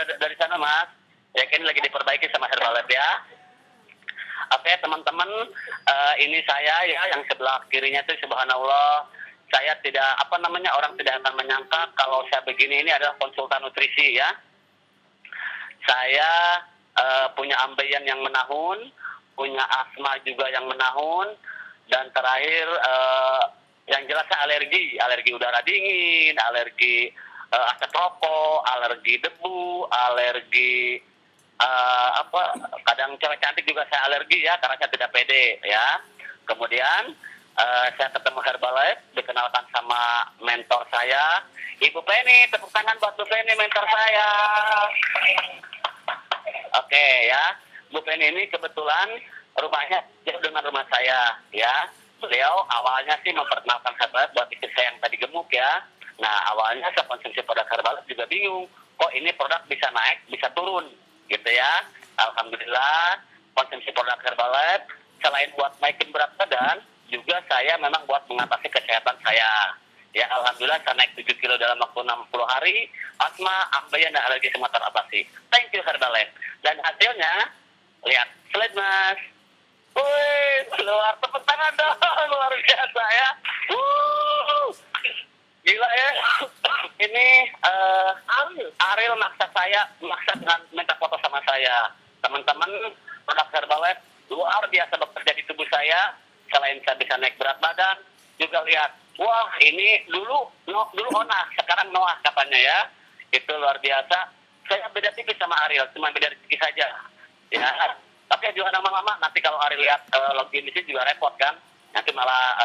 udah dari sana, Mas. Ya, ini lagi diperbaiki sama Herbalife ya. Oke, teman-teman, ini saya ya yang sebelah kirinya itu subhanallah. Saya tidak orang tidak akan menyangka kalau saya begini ini adalah konsultan nutrisi ya. Saya punya ambeien yang menahun, punya asma juga yang menahun, dan terakhir yang jelas saya alergi udara dingin, alergi asap rokok, alergi debu, alergi kadang cewek cantik juga saya alergi ya karena saya tidak pede ya. Kemudian saya ketemu Herbalife, dikenalkan sama mentor saya, Ibu Penny. Tepuk tangan buat Bu Penny, mentor saya. Oke ya, Bu Penny ini kebetulan rumahnya jauh dengan rumah saya ya. Beliau awalnya sih memperkenalkan Herbalife buat istri saya yang tadi gemuk ya. Nah, awalnya saya konsumsi produk Herbalife juga bingung, kok ini produk bisa naik, bisa turun gitu ya. Alhamdulillah konsumsi produk Herbalife selain buat naikin berat badan, juga saya memang buat mengatasi kesehatan saya. Ya, alhamdulillah saya naik 7 kilo dalam waktu 60 hari, asma, ambeien, dan alergi semua teratasi. Thank you Herbalife. Dan hasilnya, lihat, slide Mas. Wih, keluar tepuk tangan dong, luar biasa ya. Gila ya. Ini Ariel maksa dengan minta foto sama saya. Teman-teman, produk Herbalife luar biasa bekerja di tubuh saya. Selain saya bisa naik berat badan, juga lihat, wah ini dulu Ona, sekarang Noah katanya ya. Itu luar biasa. Saya beda tipis sama Ariel, cuma beda rezeki saja. Ya, tapi jangan lama-lama, nanti kalau Ariel lihat login di sini juga repot kan. Nanti malah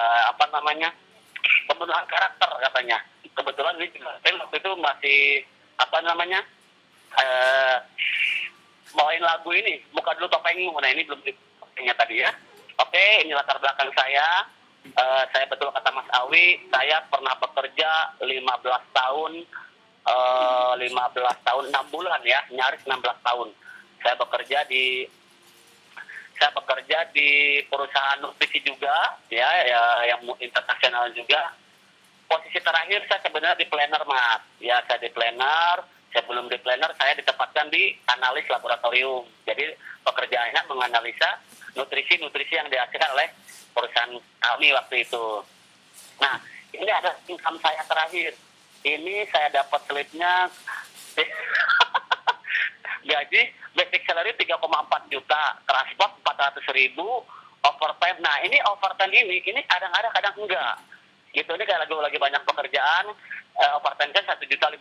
pembunuhan karakter katanya. Kebetulan ini waktu itu masih bawain lagu ini, buka dulu topengmu. Nah, ini belum topengnya tadi ya. Oke, ini latar belakang saya. Saya betul kata Mas Awi, saya pernah bekerja 15 tahun 6 bulan ya, nyaris 16 tahun. Saya bekerja di perusahaan nutrisi juga ya yang internasional juga. Posisi terakhir saya sebenarnya di planner, Mas. Ya, saya di planner. Sebelum di planner saya ditempatkan di analis laboratorium. Jadi pekerjaannya menganalisa nutrisi yang dihasilkan oleh perusahaan kami waktu itu. Nah, ini ada income saya terakhir. Ini saya dapat slipnya gaji basic salary 3,4 juta, transport 400.000, overtime. Nah, ini overtime ini kadang enggak. Gitu, ini kayak lagi banyak pekerjaan, overtime kan 1.052.000.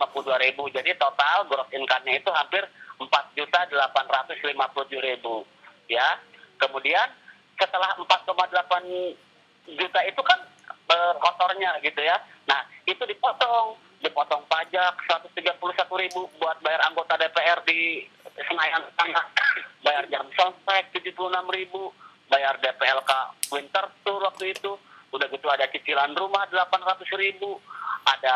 Jadi total gross income-nya itu hampir 4.857.000 ya. Kemudian setelah 4,8 juta itu kan kotornya gitu ya. Nah, itu dipotong pajak 131.000 buat bayar anggota DPR di Senayan Tengah, bayar jam soundtrack 76.000, bayar DPLK winter tour waktu itu, udah gitu ada cicilan rumah 800.000, ada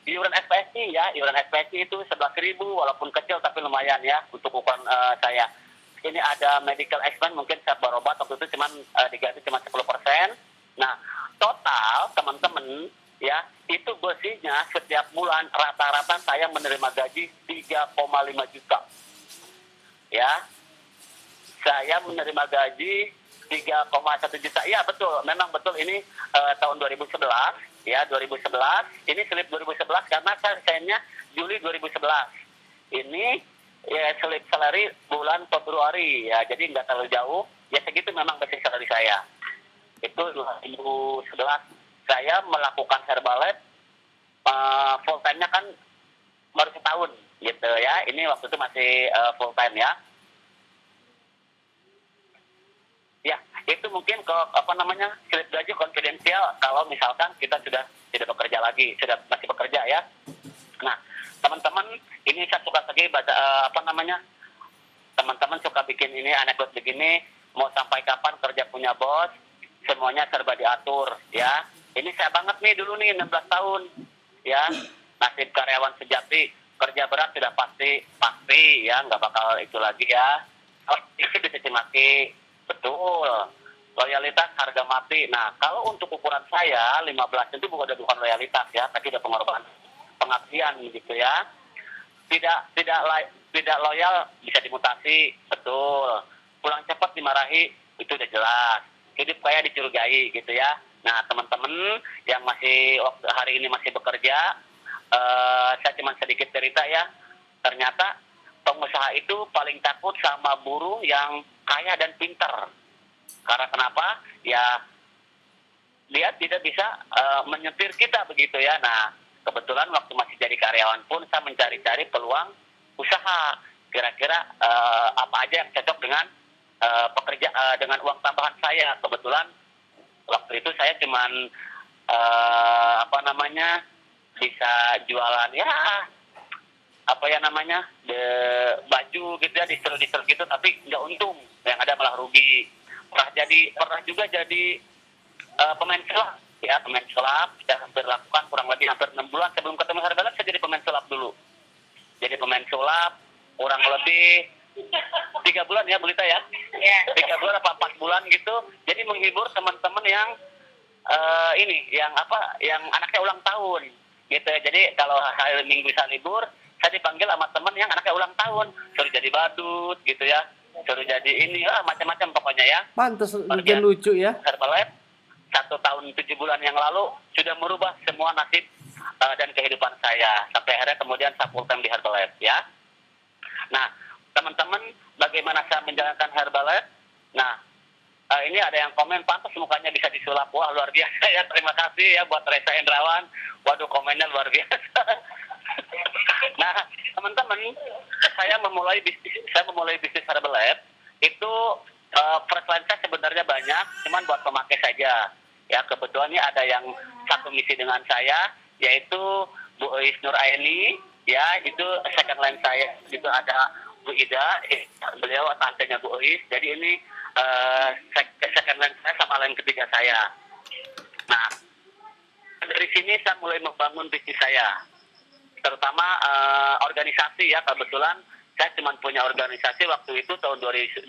iuran SPSI ya, iuran SPSI itu 11.000 walaupun kecil tapi lumayan ya untuk ukuran saya. Ini ada medical expense, mungkin saya berobat waktu itu diganti cuma 10%. Nah, total teman-teman ya, itu bersihnya setiap bulan rata-rata saya menerima gaji 3,5 juta. Ya. Saya menerima gaji 3,1 juta. Ya, betul. Memang betul ini tahun 2011 ya, 2011. Ini slip 2011 karena saya resign-nya Juli 2011. Ini ya slip salary bulan Februari ya, jadi nggak terlalu jauh ya, segitu memang basic salary saya. Itu 2011 saya melakukan Herbalife full time-nya kan baru setahun gitu ya. Ini waktu itu masih full time ya. Ya, itu mungkin slip gaji konfidensial kalau misalkan kita sudah tidak bekerja lagi, masih bekerja ya. Nah, teman-teman, ini saya suka lagi teman-teman suka bikin ini anekdot begini, mau sampai kapan kerja punya bos, semuanya serba diatur ya. Ini saya banget nih dulu nih 16 tahun ya. Nasib karyawan sejati, kerja berat sudah pasti ya, nggak bakal itu lagi ya. Kalau itu dicaci maki, betul. loyalitas harga mati. Nah, kalau untuk ukuran saya 15 itu bukan loyalitas ya, tapi udah pengorbanan pengabdian gitu ya. Tidak loyal bisa dimutasi, betul. Pulang cepat dimarahi, itu udah jelas. Hidup kaya dicurigai gitu ya. Nah, teman-teman yang masih hari ini masih bekerja, saya cuma sedikit cerita ya. Ternyata pengusaha itu paling takut sama buruh yang kaya dan pintar. Karena kenapa? Ya dia tidak bisa menyetir kita begitu ya. Nah, kebetulan waktu masih jadi karyawan pun saya mencari-cari peluang usaha. Kira-kira apa aja yang cocok dengan dengan uang tambahan saya. Kebetulan waktu itu saya cuman bisa jualan ya baju gitu ya, distro gitu, tapi nggak untung, yang ada malah rugi. Pernah juga jadi pemain sulap ya, saya hampir lakukan kurang lebih hampir 6 bulan sebelum ketemu Herbalife. Saya jadi pemain sulap dulu, jadi pemain sulap kurang lebih 3 bulan ya Belita ya, 3 bulan apa 4 bulan gitu. Jadi menghibur teman-teman yang yang anaknya ulang tahun gitu ya. Jadi kalau hari Minggu bisa libur, saya dipanggil sama teman yang anaknya ulang tahun, suruh jadi badut gitu ya, suruh jadi ini macam-macam pokoknya ya. Pantes Nurjan lucu ya. Herbalife 1 tahun 7 bulan yang lalu sudah merubah semua nasib dan kehidupan saya, sampai akhirnya kemudian saya full time di Herbalife ya. Nah, teman-teman, bagaimana saya menjalankan Herbalife? Nah, ini ada yang komen, pantas mukanya bisa disulap. Wah, luar biasa ya, terima kasih ya buat Reza Hendrawan. Waduh, komennya luar biasa. Nah, teman-teman, saya memulai bisnis Herbalife itu first line saya sebenarnya banyak, cuman buat pemakai saja. Ya, kebetulan ini ada yang satu misi dengan saya, yaitu Bu Eis Nuraini, ya, itu second line saya. Itu ada Bu Ida, beliau tantenya Bu Eis. Jadi ini second line saya sama line ketiga saya. Nah, dari sini saya mulai membangun bisnis saya, terutama organisasi ya. Kebetulan saya cuma punya organisasi waktu itu tahun 2011,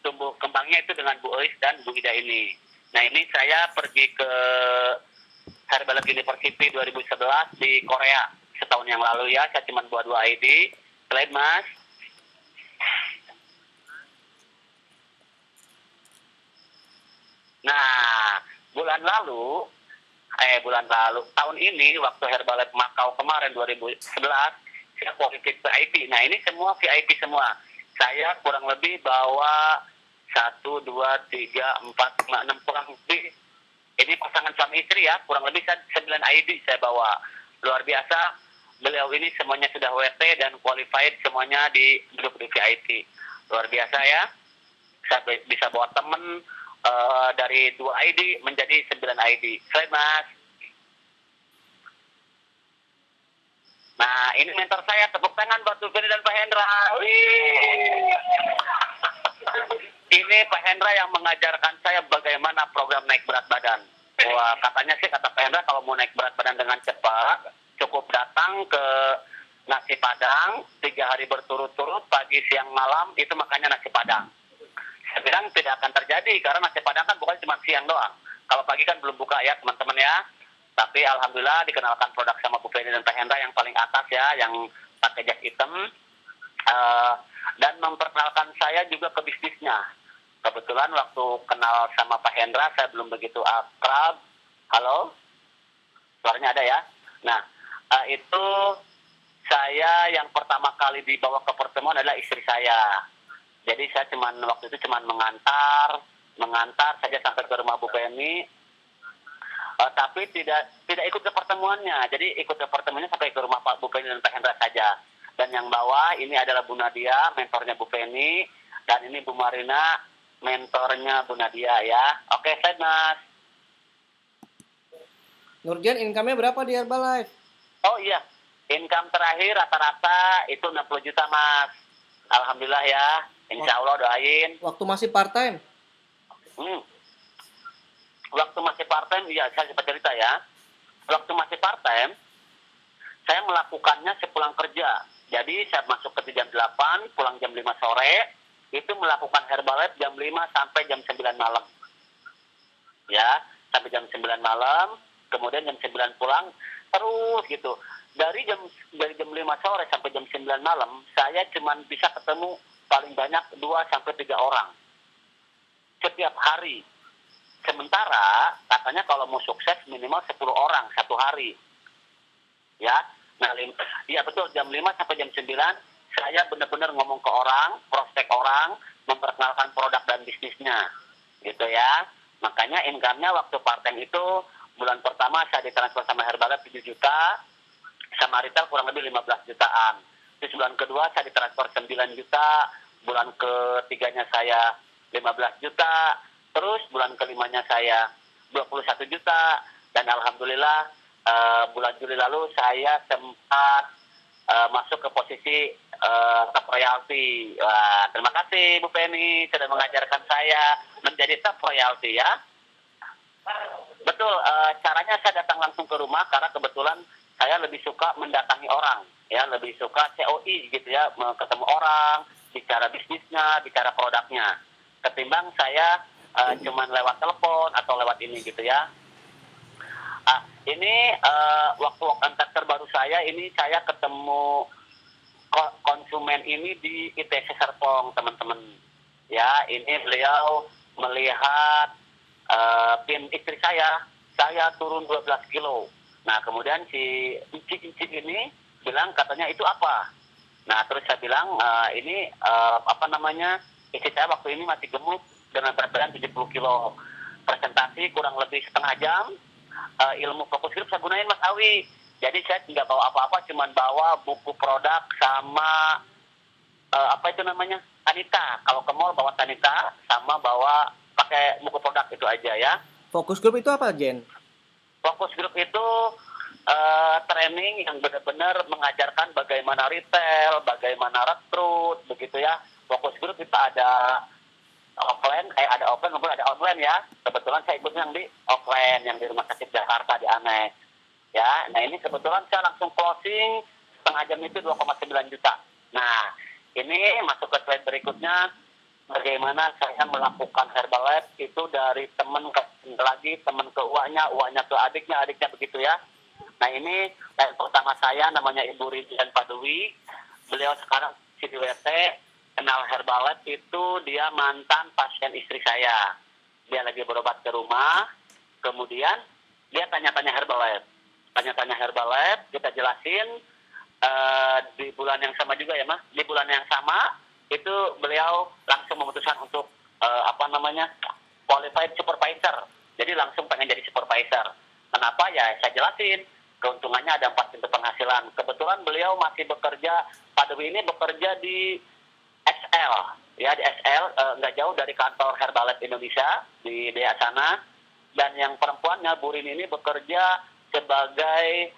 tumbuh kembangnya itu dengan Bu Eis dan Bu Ida ini. Nah, ini saya pergi ke Herbalife University 2011 di Korea setahun yang lalu ya. Saya cuma buat 2 ID. Slide Mas. Nah, bulan lalu tahun ini waktu Herbalife Macau kemarin 2011, saya qualified VIP. Nah, ini semua VIP semua. Saya kurang lebih bawa 1, 2, 3, 4, 5, 6 kurang lebih. Ini pasangan suami istri ya, kurang lebih 9 ID saya bawa. Luar biasa. Beliau ini semuanya sudah WT dan qualified, semuanya duduk di VIP. Luar biasa ya. Saya bisa bawa temen dari 2 ID menjadi 9 ID. Slide Mas. Nah, ini mentor saya, tepuk tangan buat Feni dan Pak Hendra. Wih. Ini Pak Hendra yang mengajarkan saya bagaimana program naik berat badan. Wah, katanya sih, kata Pak Hendra, kalau mau naik berat badan dengan cepat, cukup datang ke nasi Padang 3 hari berturut-turut, pagi, siang, malam, itu makannya nasi Padang. Saya bilang tidak akan terjadi, karena nasi Padang kan bukan cuma siang doang. Kalau pagi kan belum buka ya teman-teman ya. Tapi alhamdulillah dikenalkan produk sama Bu Feni dan Pak Hendra yang paling atas ya, yang pakai jas hitam. Dan memperkenalkan saya juga ke bisnisnya. Kebetulan waktu kenal sama Pak Hendra, saya belum begitu akrab. Halo? Suaranya ada ya? Nah, itu saya yang pertama kali dibawa ke pertemuan adalah istri saya. Jadi saya waktu itu cuman mengantar saja sampai ke rumah Bu Feni. Tapi tidak ikut ke pertemuannya. Jadi ikut ke pertemuannya sampai ke rumah Pak Bu Feni dan Pak Hendra saja. Dan yang bawah ini adalah Bu Nadia, mentornya Bu Feni, dan ini Bu Marina, mentornya Bu Nadia ya. Oke, slide Mas. Nurjan, income-nya berapa di Herbalife? Oh iya, income terakhir rata-rata itu 60 juta Mas. Alhamdulillah ya, insya Allah doain. Waktu masih part-time? Waktu masih part-time, ya saya sempat cerita ya. Waktu masih part-time, saya melakukannya sepulang kerja. Jadi saya masuk ke jam 8, pulang jam 5 sore. itu melakukan Herbalife jam 5 sampai jam 9 malam. Ya, sampai jam 9 malam, kemudian jam 9 pulang, terus gitu. Dari jam 5 sore sampai jam 9 malam, saya cuma bisa ketemu paling banyak 2 sampai 3 orang setiap hari. Sementara katanya kalau mau sukses minimal 10 orang satu hari. Ya. Nah, iya betul, jam 5 sampai jam 9 saya benar-benar ngomong ke orang, prospek orang, memperkenalkan produk dan bisnisnya. Gitu ya. Makanya income-nya waktu part-time itu bulan pertama saya ditransfer sama Herbalife 7 juta, sama retail kurang lebih 15 jutaan. Terus bulan kedua saya ditransfer 9 juta, bulan ketiganya saya 15 juta, terus bulan kelimanya saya 21 juta, dan alhamdulillah bulan Juli lalu saya sempat masuk ke posisi top royalty. Wah, terima kasih Bu Penny sudah mengajarkan saya menjadi top royalty ya. Betul, caranya saya datang langsung ke rumah karena kebetulan saya lebih suka mendatangi orang, ya lebih suka COI gitu ya, ketemu orang, bicara bisnisnya, bicara produknya, ketimbang saya cuman lewat telepon atau lewat ini gitu ya. Ini waktu kontak terbaru saya ini saya ketemu konsumen ini di ITC Serpong teman-teman. Ya, ini beliau melihat pin istri saya turun 12 kilo. Nah, kemudian si incik ini bilang katanya itu apa? Nah, terus saya bilang ini istri saya waktu ini masih gemuk dengan berat badan 70 kilo. Presentasi kurang lebih setengah jam. Ilmu fokus grup saya gunain Mas Awi. Jadi saya tidak bawa apa-apa, cuman bawa buku produk sama Tanita. Kalau ke mall bawa Tanita sama bawa pakai buku produk itu aja ya. Fokus grup itu apa, Jen? Fokus grup itu training yang benar-benar mengajarkan bagaimana retail, bagaimana rekrut, begitu ya. Fokus grup kita ada offline, ada offline maupun ada online ya. Kebetulan saya ikut yang di offline, yang di Rumah Sakit Jakarta di Annex. Ya, nah ini kebetulan saya langsung closing setengah jam itu 2,9 juta. Nah, ini masuk ke slide berikutnya. Bagaimana saya melakukan Herbalife itu dari teman ke uaknya ke adiknya begitu ya. Nah ini yang pertama saya namanya Ibu Ridian Padewi. Beliau sekarang CDWT, kenal Herbalife itu dia mantan pasien istri saya. Dia lagi berobat ke rumah, kemudian dia tanya-tanya Herbalife. Kita jelasin di bulan yang sama juga ya Mas. Di bulan yang sama itu beliau langsung memutuskan untuk qualified supervisor. Jadi langsung pengen jadi supervisor. Kenapa ya? Saya jelasin. Keuntungannya ada 4 pintu penghasilan. Kebetulan beliau masih bekerja, Pak Dewi ini bekerja di SL, ya di SL, nggak jauh dari kantor Herbalife Indonesia di daerah sana. Dan yang perempuannya, Bu Rini ini bekerja sebagai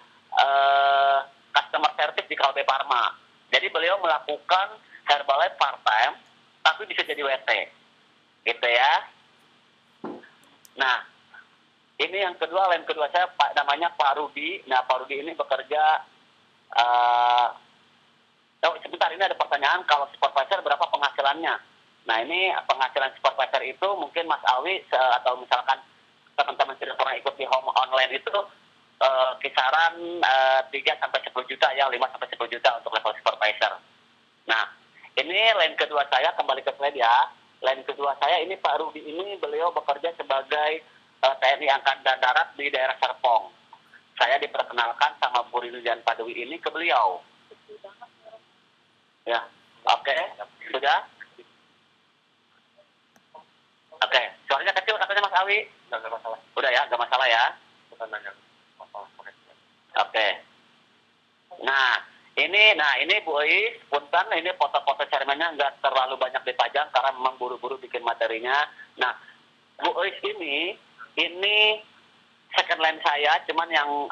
customer service di Kalbe Pharma. Jadi beliau melakukan Herbalife part-time, tapi bisa jadi WT. Gitu ya. Nah, ini yang kedua, lain kedua saya namanya Pak Rudi. Nah, Pak Rudi ini bekerja sebentar, ini ada pertanyaan, kalau supervisor berapa penghasilannya? Nah, ini penghasilan supervisor itu mungkin Mas Awi atau misalkan teman-teman sudah pernah ikut di home online itu kisaran 3 sampai 10 juta ya, 5 sampai 10 juta untuk level supervisor. Nah, ini line kedua saya, kembali ke slide ya. Line kedua saya ini Pak Rudi ini beliau bekerja sebagai TNI Angkatan Darat di daerah Serpong. Saya diperkenalkan sama Bu Rini dan Pak Dewi ini ke beliau. Ya, oke, sudah. Oke, suaranya kecil katanya Mas Awi. Nggak masalah. Udah ya, nggak masalah ya. Oke. Nah, ini Bu Ois, punten ini foto-foto ceremonnya nggak terlalu banyak dipajang karena memang buru-buru bikin materinya. Nah, Bu Ois ini second line saya, cuman yang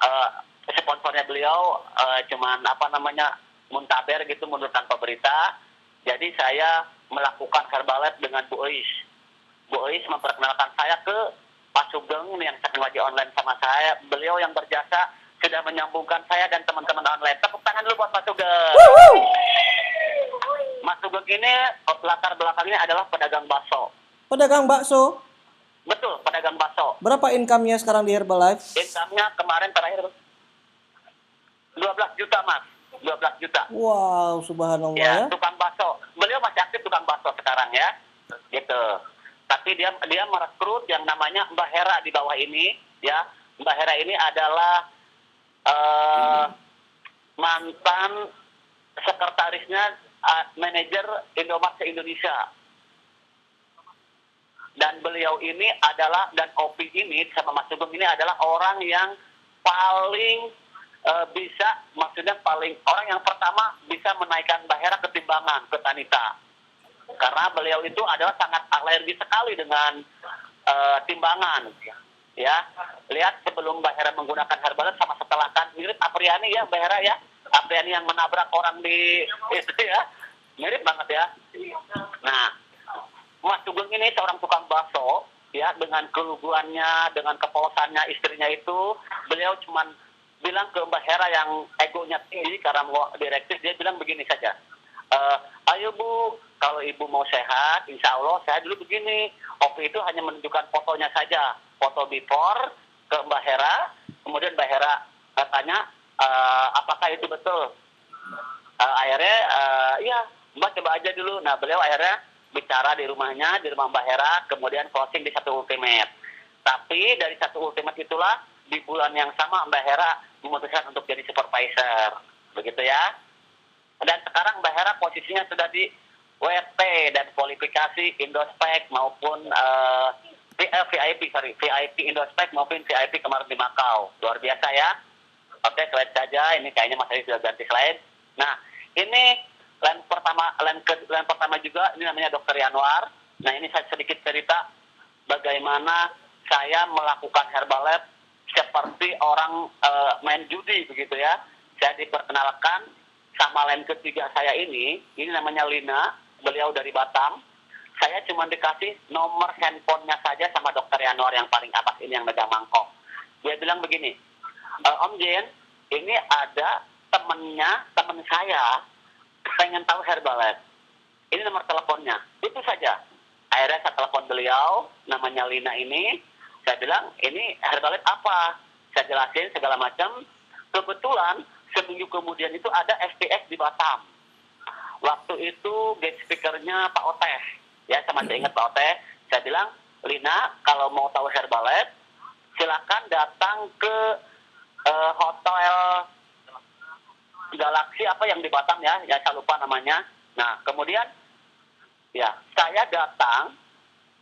sponsornya beliau cuman muntaber gitu, mundur tanpa berita. Jadi saya melakukan Herbalife dengan Bu Ois. Bu Ois memperkenalkan saya ke Pak Sugeng yang second wajib online sama saya. Beliau yang berjasa sudah menyambungkan saya dan teman-teman online. Tepuk tangan dulu buat Pak Sugeng. Mas Sugeng ini latar belakangnya adalah pedagang bakso. Pedagang bakso. Betul, pedagang bakso. Berapa income-nya sekarang di Herbalife? Income-nya kemarin terakhir 12 juta, Mas. 12 juta. Wow, subhanallah Ya, ya. tukang bakso. Beliau masih aktif tukang bakso sekarang ya. Gitu. Tapi dia merekrut yang namanya Mbak Hera di bawah ini, ya. Mbak Hera ini adalah mantan sekretarisnya manajer Indomaret se-Indonesia. Dan beliau ini adalah, dan Opi ini sama Mas Sugeng ini adalah orang yang paling bisa, maksudnya orang yang pertama bisa menaikkan Mbak Hera ke timbangan, ke Tanita. Karena beliau itu adalah sangat alergi sekali dengan timbangan. Ya, lihat sebelum Mbak Hera menggunakan Herbalife sama setelah, kan mirip Apriani ya Mbak Hera ya. Apriani yang menabrak orang di itu ya. Mirip banget ya. Nah, Mas Sugeng ini seorang tukang bakso, ya, dengan keluguannya, dengan kepolosannya istrinya itu, beliau cuman bilang ke Mbak Hera yang egonya tinggi karena mau direktif, dia bilang begini saja, ayo Bu, kalau Ibu mau sehat, insya Allah saya dulu begini. Opi itu hanya menunjukkan fotonya saja, foto before ke Mbak Hera, kemudian Mbak Hera tanya, apakah itu betul? Akhirnya, ya Mbak coba aja dulu. Nah beliau akhirnya bicara di rumahnya, di rumah Mbak Hera, kemudian closing di satu ultimate. Tapi dari satu ultimate itulah di bulan yang sama Mbak Hera memutuskan untuk jadi supervisor, begitu ya. Dan sekarang Mbak Hera posisinya sudah di WT dan kualifikasi Indospec maupun VIP Indospec maupun VIP kemarin di Makau. Luar biasa ya. Oke, slide saja. Ini kayaknya Mas Adi sudah ganti slide. Nah, ini line pertama juga, ini namanya Dr. Yanwar. Nah, ini saya sedikit cerita bagaimana saya melakukan Herbalife seperti orang main judi begitu ya. Saya diperkenalkan sama line ketiga saya ini namanya Lina, beliau dari Batam. Saya cuma dikasih nomor handphonenya saja sama Dr. Yanwar yang paling atas ini yang megang mangkok. Dia bilang begini, Om Jen, ini ada temen saya pengen tahu Herbalife. Ini nomor teleponnya. Itu saja. Akhirnya saya telepon beliau, namanya Lina ini. Saya bilang, ini Herbalife apa? Saya jelasin segala macam. Kebetulan seminggu kemudian itu ada STS di Batam. Waktu itu guest speakernya Pak Oteh. Ya, saya masih ingat Pak Oteh. Saya bilang, Lina, kalau mau tahu Herbalife, silakan datang ke hotel Galaxy apa yang di Batam ya saya lupa namanya. Nah, kemudian ya saya datang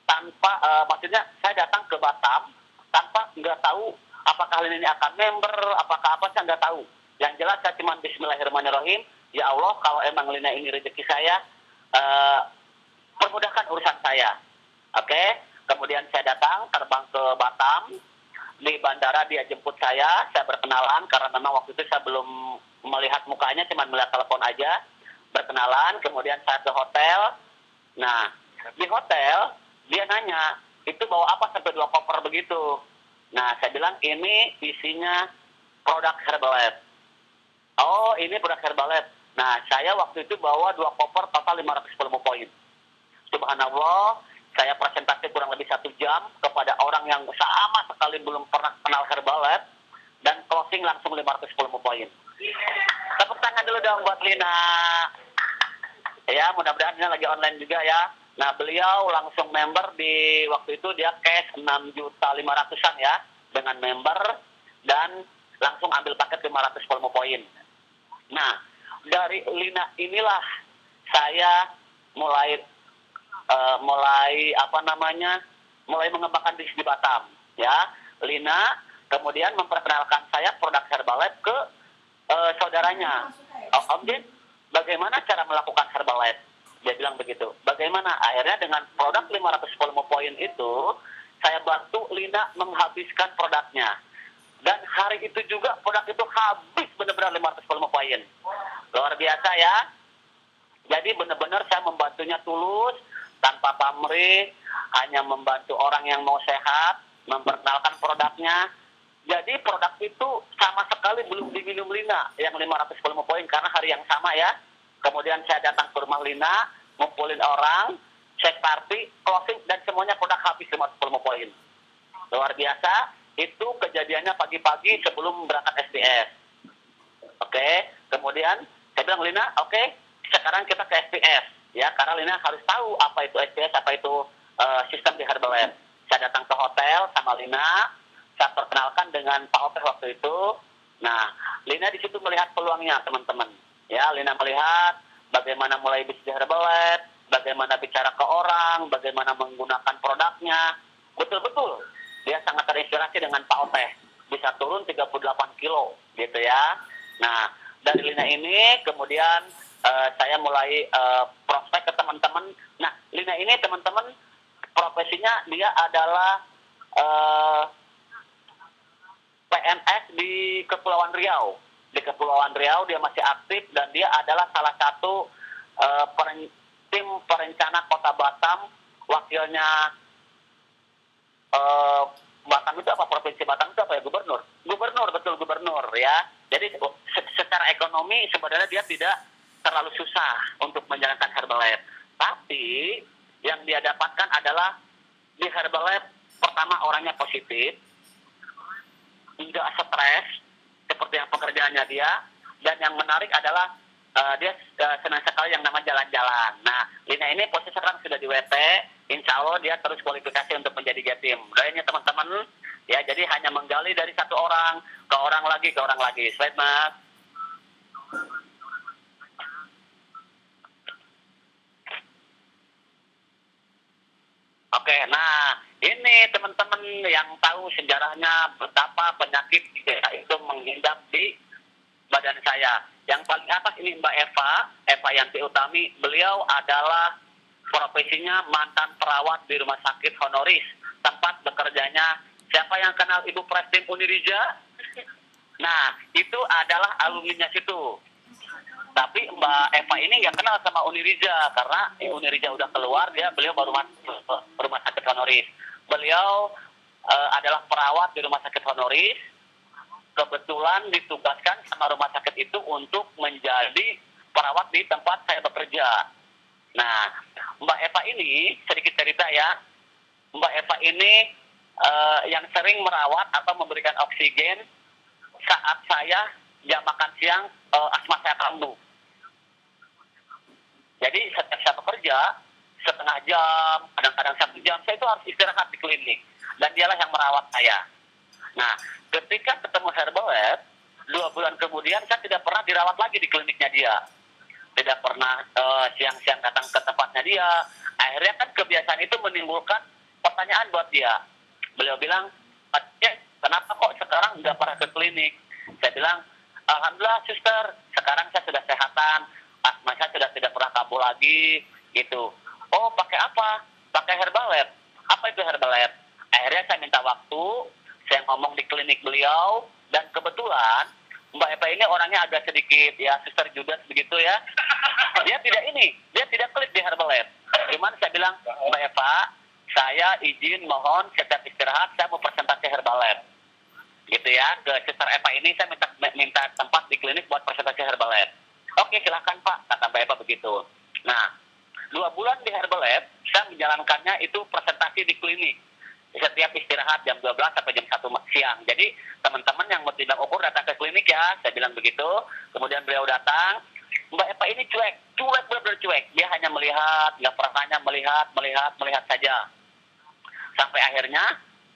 tanpa maksudnya saya datang ke Batam tanpa nggak tahu apakah ini akan member, apakah apa, saya nggak tahu. Yang jelas saya cuma Bismillahirrahmanirrahim, ya Allah kalau emang Lina ini rezeki saya, permudahkan urusan saya. Oke, kemudian saya datang terbang ke Batam. Di bandara dia jemput saya berkenalan karena memang waktu itu saya belum melihat mukanya, cuma melihat telepon aja. Berkenalan, kemudian saya ke hotel. Nah, di hotel dia nanya, itu bawa apa sampai 2 koper begitu. Nah, saya bilang ini isinya produk Herbalife. Oh, ini produk Herbalife. Nah, saya waktu itu bawa 2 koper total 510 poin. Subhanallah, saya presentasi kurang lebih 1 jam kepada orang yang sama sekali belum pernah kenal Herbalife dan closing langsung 510 poin. Tepuk tangan dulu dong buat Lina. Ya, mudah-mudahan ini lagi online juga ya. Nah, beliau langsung member di waktu itu dia cash 6.500.000-an ya dengan member dan langsung ambil paket 510 poin. Nah, dari Lina inilah saya mulai mengembangkan bisnis di Batam ya. Lina kemudian memperkenalkan saya produk Herbalife ke saudaranya. Om Jin, bagaimana cara melakukan Herbalife? Dia bilang begitu. Bagaimana? Akhirnya dengan produk 510 poin itu saya bantu Lina menghabiskan produknya. Dan hari itu juga produk itu habis benar-benar 510 poin. Luar biasa ya. Jadi benar-benar saya membantunya tulus, tanpa pamrih, hanya membantu orang yang mau sehat, memperkenalkan produknya. Jadi produk itu sama sekali belum diminum Lina yang 510 poin karena hari yang sama ya. Kemudian saya datang ke rumah Lina, ngumpulin orang, check party, closing, dan semuanya produk habis 50 poin. Luar biasa, itu kejadiannya pagi-pagi sebelum berangkat SDS. Oke, kemudian saya bilang Lina, oke, sekarang kita ke SPS. Ya, karena Lina harus tahu apa itu SPS, apa itu sistem di Herbalife. Saya datang ke hotel sama Lina, saya perkenalkan dengan Pak Opeh waktu itu. Nah, Lina di situ melihat peluangnya, teman-teman. Ya, Lina melihat bagaimana mulai bisnis Herbalife, bagaimana bicara ke orang, bagaimana menggunakan produknya. Betul-betul, dia sangat terinspirasi dengan Pak Opeh. Bisa turun 38 kilo, gitu ya. Nah, dari Lina ini kemudian saya mulai prospek ke teman-teman. Nah, Lina ini teman-teman profesinya dia adalah PNS di Kepulauan Riau. Di Kepulauan Riau dia masih aktif dan dia adalah salah satu tim perencana Kota Batam, wakilnya Batam itu apa, provinsi Batam itu apa ya, gubernur, betul gubernur ya. Jadi secara ekonomi sebenarnya dia tidak terlalu susah untuk menjalankan Herbalife. Tapi yang dia dapatkan adalah di Herbalife pertama orangnya positif, tidak stres seperti yang pekerjaannya dia, dan yang menarik adalah dia senang sekali yang nama jalan-jalan. Nah, Lina ini posisi sekarang sudah di WP, insya Allah dia terus kualifikasi untuk menjadi Jatim. Doainnya teman-teman, ya jadi hanya menggali dari satu orang ke orang lagi. Slide mas. Oke, nah ini teman-teman yang tahu sejarahnya betapa penyakit itu menghindap di badan saya. Yang paling atas ini Mbak Eva Yanti Utami. Beliau adalah profesinya mantan perawat di rumah sakit honoris, tempat bekerjanya. Siapa yang kenal Ibu Prestim Unirija? Nah, itu adalah alumninya situ. Tapi Mbak Eva ini nggak kenal sama Unirija karena Unirija udah keluar, beliau baru masuk rumah sakit honoris. Beliau adalah perawat di rumah sakit honoris. Kebetulan ditugaskan sama rumah sakit itu untuk menjadi perawat di tempat saya bekerja. Nah, Mbak Eva ini sedikit cerita ya. Mbak Eva ini yang sering merawat atau memberikan oksigen saat saya jam makan siang asma saya kambuh. Jadi setiap saya bekerja setengah jam, kadang-kadang 1 jam, saya itu harus istirahat di klinik. Dan dialah yang merawat saya. Nah, ketika ketemu Herbalife, 2 bulan kemudian saya tidak pernah dirawat lagi di kliniknya dia. Tidak pernah siang-siang datang ke tempatnya dia. Akhirnya kan kebiasaan itu menimbulkan pertanyaan buat dia. Beliau bilang, kenapa kok sekarang nggak pernah ke klinik? Saya bilang, alhamdulillah suster, sekarang saya sudah sehatan, asma saya sudah tidak pernah kambuh lagi, gitu. Oh, pakai apa? Pakai Herbalife. Apa itu Herbalife? Akhirnya saya minta waktu, saya ngomong di klinik beliau, dan kebetulan Mbak Eva ini orangnya agak sedikit ya suster Judas begitu ya. Dia tidak klik di Herbalife. Cuman saya bilang, Mbak Eva, saya izin mohon setiap istirahat saya mau presentasi Herbalife. Gitu ya, ke suster Eva ini saya minta tempat di klinik buat presentasi Herbalife. Oke, silakan Pak, kata Mbak Eva begitu. Nah, 2 bulan di Herbalife, saya menjalankannya itu presentasi di klinik. Setiap istirahat jam 12 sampai jam 1 siang. Jadi teman-teman yang mau tidak ukur datang ke klinik ya, saya bilang begitu. Kemudian beliau datang, Mbak Eva ini cuek, benar-benar cuek. Dia hanya melihat, nggak pernah tanya, melihat saja. Sampai akhirnya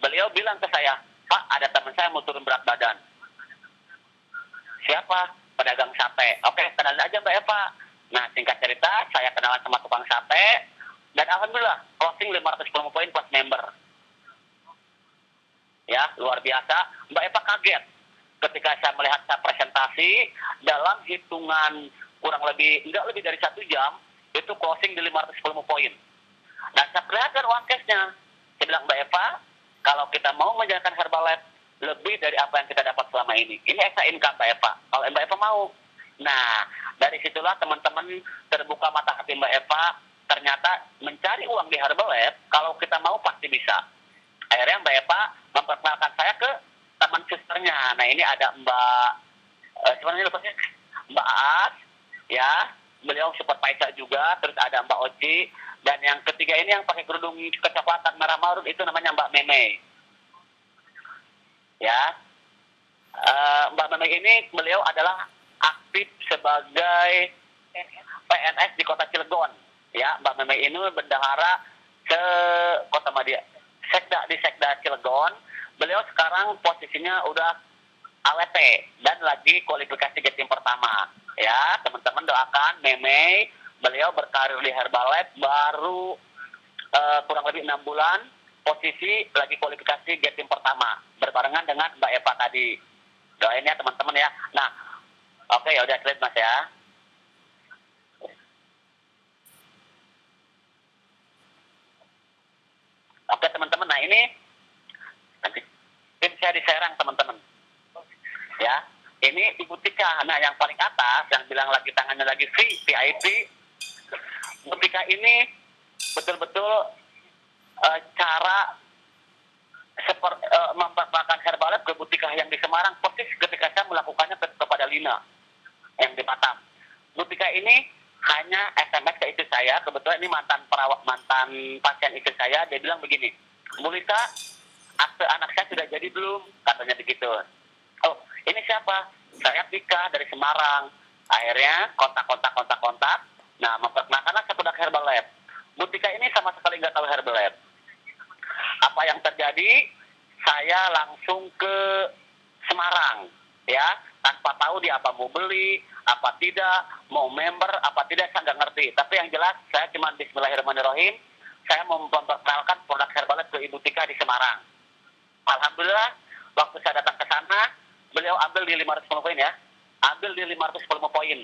beliau bilang ke saya, Pak, ada teman saya mau turun berat badan. Siapa? Pedagang sate. Oke, kenalin aja Mbak Eva. Nah, singkat cerita, saya kenalan sama tukang sate, dan alhamdulillah, closing 510 poin plus member. Ya, luar biasa. Mbak Eva kaget ketika saya melihat saya presentasi dalam hitungan enggak lebih dari 1 jam, itu closing di 510 poin. Dan saya perlihatkan uang cashnya. Saya bilang, Mbak Eva, kalau kita mau menjalankan Herbalife lebih dari apa yang kita dapat selama ini. Ini extra income Mbak Eva. Kalau Mbak Eva mau. Nah, dari situlah teman-teman terbuka mata hati Mbak Eva. Ternyata mencari uang di Herbalife, kalau kita mau pasti bisa. Akhirnya Mbak Eva memperkenalkan saya ke teman susternya. Nah, ini ada Mbak As, ya. beliau supervisor juga, terus ada Mbak Oci, dan yang ketiga ini yang pakai kerudung kecoklatan merah marun itu namanya Mbak Meme. Ya, Mbak Meme ini beliau adalah aktif sebagai PNS di Kota Cilegon. Ya, Mbak Meme ini bendahara ke Kota Madia, di Sekda Cilegon. Beliau sekarang posisinya udah AWT dan lagi kualifikasi Jatim pertama. Ya, teman-teman doakan Meme, beliau berkarir di Herbalife baru kurang lebih 6 bulan, posisi lagi kualifikasi Jatim pertama, berbarengan dengan Mbak Eva tadi. Doain ya teman-teman ya. Nah, oke ya udah slide Mas ya. Oke teman-teman, nah ini nanti tim saya di Serang teman-teman. Ya, ini Ibu Tika. Nah, yang paling atas yang bilang lagi tangannya lagi VIP. Ibu Tika ini betul-betul cara memperkenalkan Herbalife ke Ibu Tika yang di Semarang persis ketika saya melakukannya kepada Lina yang di Batam. Ibu Tika ini hanya SMS ke istri saya, kebetulan ini mantan pasien istri saya, dia bilang begini, Bu Lita, akte anak saya sudah jadi belum? Katanya begitu. Oh, ini siapa? Saya Tika dari Semarang. Akhirnya kontak. Nah, memperkenalkanlah ke produk Herbalife. Bu Tika ini sama sekali nggak tahu Herbalife. Apa yang terjadi? Saya langsung ke Semarang, ya, tanpa tahu dia apa mau beli, apa tidak, mau member, apa tidak, saya nggak ngerti. Tapi yang jelas, saya cuma Bismillahirrahmanirrahim, saya mau memperkenalkan produk Herbalife ke Ibu Tika di Semarang. Alhamdulillah, waktu saya datang ke sana, beliau ambil di 510 poin ya. Ambil di 510 poin.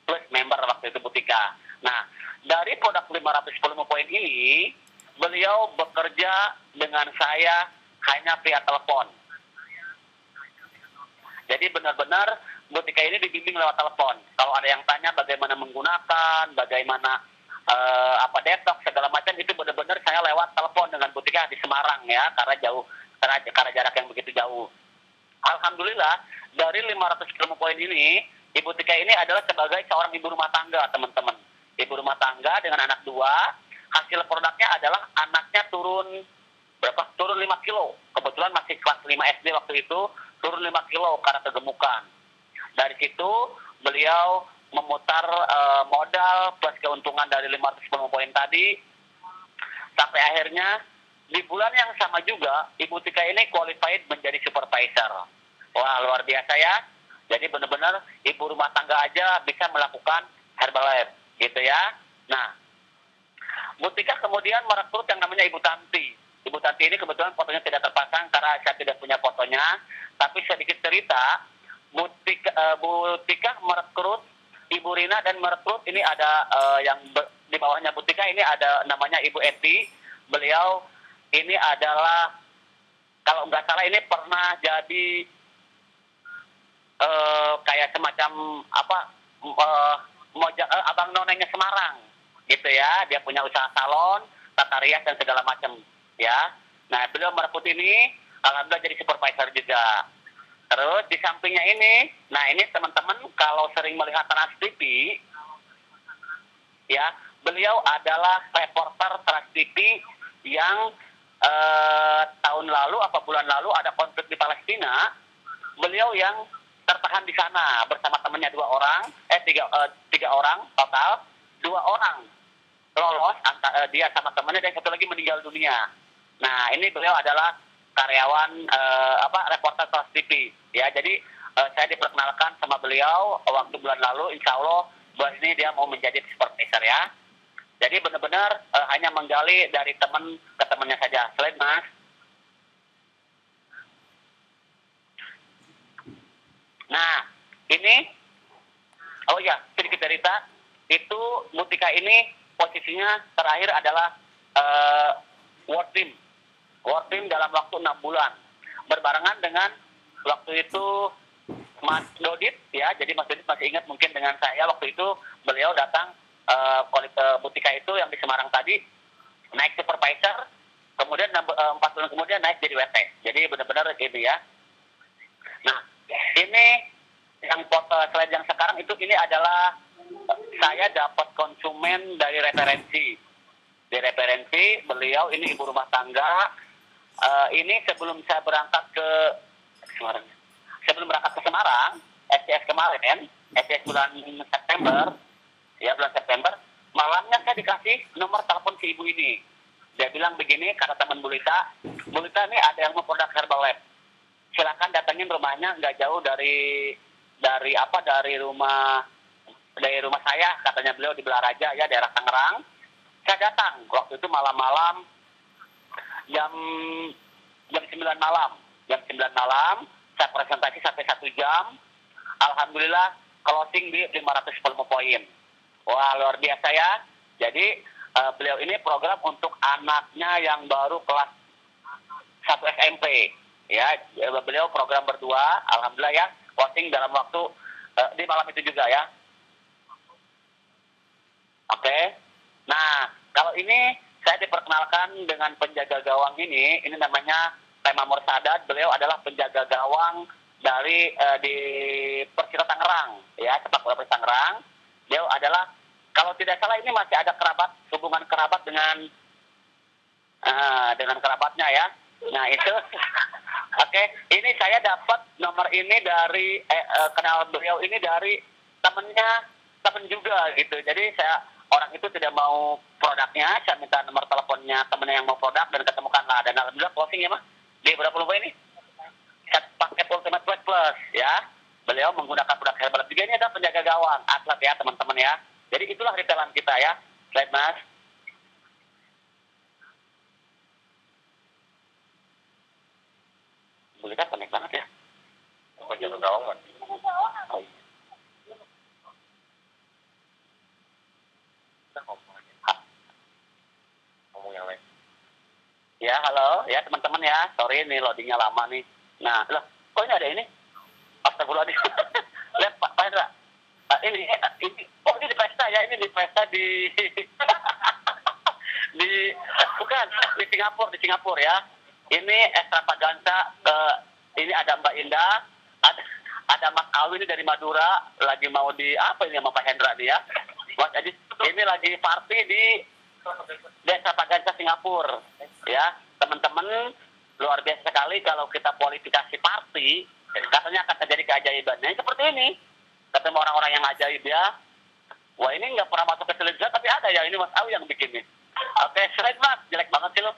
Plus member waktu itu Bu Tika. Nah, dari produk 510 poin ini, beliau bekerja dengan saya hanya via telepon. Jadi benar-benar Bu Tika ini dibimbing lewat telepon. Kalau ada yang tanya bagaimana menggunakan, bagaimana detox, segala macam, itu benar-benar saya lewat telepon dengan Bu Tika di Semarang ya, karena jauh. Karena jarak yang begitu jauh. Alhamdulillah, dari 510 poin ini, Ibu Tika ini adalah sebagai seorang ibu rumah tangga, teman-teman. Ibu rumah tangga dengan anak 2, hasil produknya adalah anaknya turun 5 kilo. Kebetulan masih kelas 5 SD waktu itu, turun 5 kilo karena kegemukan. Dari situ, beliau memutar modal plus keuntungan dari 510 poin tadi, sampai akhirnya di bulan yang sama juga, Ibu Tika ini qualified menjadi supervisor. Wah, luar biasa ya. Jadi benar-benar ibu rumah tangga aja bisa melakukan Herbalife, gitu ya. Nah, Bu Tika kemudian merekrut yang namanya Ibu Tanti. Ibu Tanti ini kebetulan fotonya tidak terpasang karena saya tidak punya fotonya. Tapi sedikit cerita, Bu Tika merekrut Ibu Rina dan merekrut ini ada yang di bawahnya Bu Tika ini ada namanya Ibu Eti. Beliau ini adalah, kalau nggak salah ini pernah jadi kayak semacam abang nonenya Semarang, gitu ya. Dia punya usaha salon, tata rias dan segala macam, ya. Nah, beliau merekrut ini, alhamdulillah jadi supervisor juga. Terus di sampingnya ini, nah ini teman-teman kalau sering melihat Trans TV, ya, beliau adalah reporter Trans TV yang tahun lalu apa bulan lalu ada konflik di Palestina, beliau yang tertahan di sana bersama temannya 3 orang total, 2 orang lolos, dia sama temannya dan 1 lagi meninggal dunia. Nah, ini beliau adalah karyawan reporter Trans TV ya. Jadi saya diperkenalkan sama beliau waktu bulan lalu, insya Allah bulan ini dia mau menjadi supervisor ya. Jadi benar-benar hanya menggali dari teman ke temannya saja. Slide Mas. Nah, ini, oh ya, sedikit cerita, itu Bu Tika ini posisinya terakhir adalah World Team dalam waktu 6 bulan. Berbarengan dengan waktu itu Mas Dodit, ya, jadi Mas Dodit masih ingat mungkin dengan saya, waktu itu beliau datang Bu Tika itu yang di Semarang tadi, naik supervisor, kemudian 4 bulan kemudian naik jadi WT. Jadi benar-benar gitu ya. Nah, ini yang foto slide yang sekarang itu ini adalah saya dapat konsumen dari referensi. Dari referensi, beliau ini ibu rumah tangga. Ini sebelum saya berangkat ke Semarang, SCS kemarin, SCS bulan September, ya bulan September, malamnya saya dikasih nomor telepon si ibu ini. Dia bilang begini, kata teman Bu Lita ini ada yang mau produk Herbalife. Silakan datangin rumahnya, nggak jauh dari rumah saya, katanya beliau di Belaraja ya, daerah Tangerang. Saya datang waktu itu malam-malam jam 9 malam. Jam 9 malam saya presentasi sampai 1 jam. Alhamdulillah closing di 510 poin. Wah, luar biasa ya. Jadi beliau ini program untuk anaknya yang baru kelas 1 SMP. Ya, beliau program berdua, alhamdulillah ya, closing dalam waktu di malam itu juga ya. Oke. Nah, kalau ini saya diperkenalkan dengan penjaga gawang ini namanya Tema Mursadat. Beliau adalah penjaga gawang dari di Persita Tangerang, ya, sepak bola Persita Tangerang. Beliau adalah, kalau tidak salah ini masih ada hubungan kerabat dengan kerabatnya ya. Nah itu, oke. Ini saya dapat nomor ini dari kenal beliau ini dari temen juga gitu. Jadi orang itu tidak mau produknya, saya minta nomor teleponnya temennya yang mau produk dan ketemukanlah. Dan alhamdulillah closing ya, Mas. Di berapa lupa ini? Paket Ultimate Plus ya. Beliau menggunakan produk Herbalife juga. Ini adalah penjaga gawang, atlet ya teman-teman ya. Jadi itulah retailan kita ya. Slide Mas. Boleh kan connect banget ya. Penjaga gawang kan? Oh iya. Yang lain. Ya, halo. Ya, teman-teman ya. Sorry, ini loadingnya lama nih. Nah, loh, kok ini ada ini? Astagfirullahaladzim. Lihat, Pak Hendra. Ini di pesta ya. Ini di pesta di... bukan, di Singapura ya. Ini extravaganza. Ini ada Mbak Indah. Ada Mas Awi ini dari Madura. Lagi mau apa ini sama Pak Hendra nih ya. Mas Ajis, ini lagi party di Desa Paganca Singapura ya, teman-teman. Luar biasa sekali kalau kita kualifikasi party, katanya akan terjadi keajaiban. Nah, seperti ini ketemu orang-orang yang ajaib ya. Wah, ini nggak pernah masuk ke televisi tapi ada ya, ini Mas Awi yang bikin nih. Oke, slide Mas, jelek banget sih lo.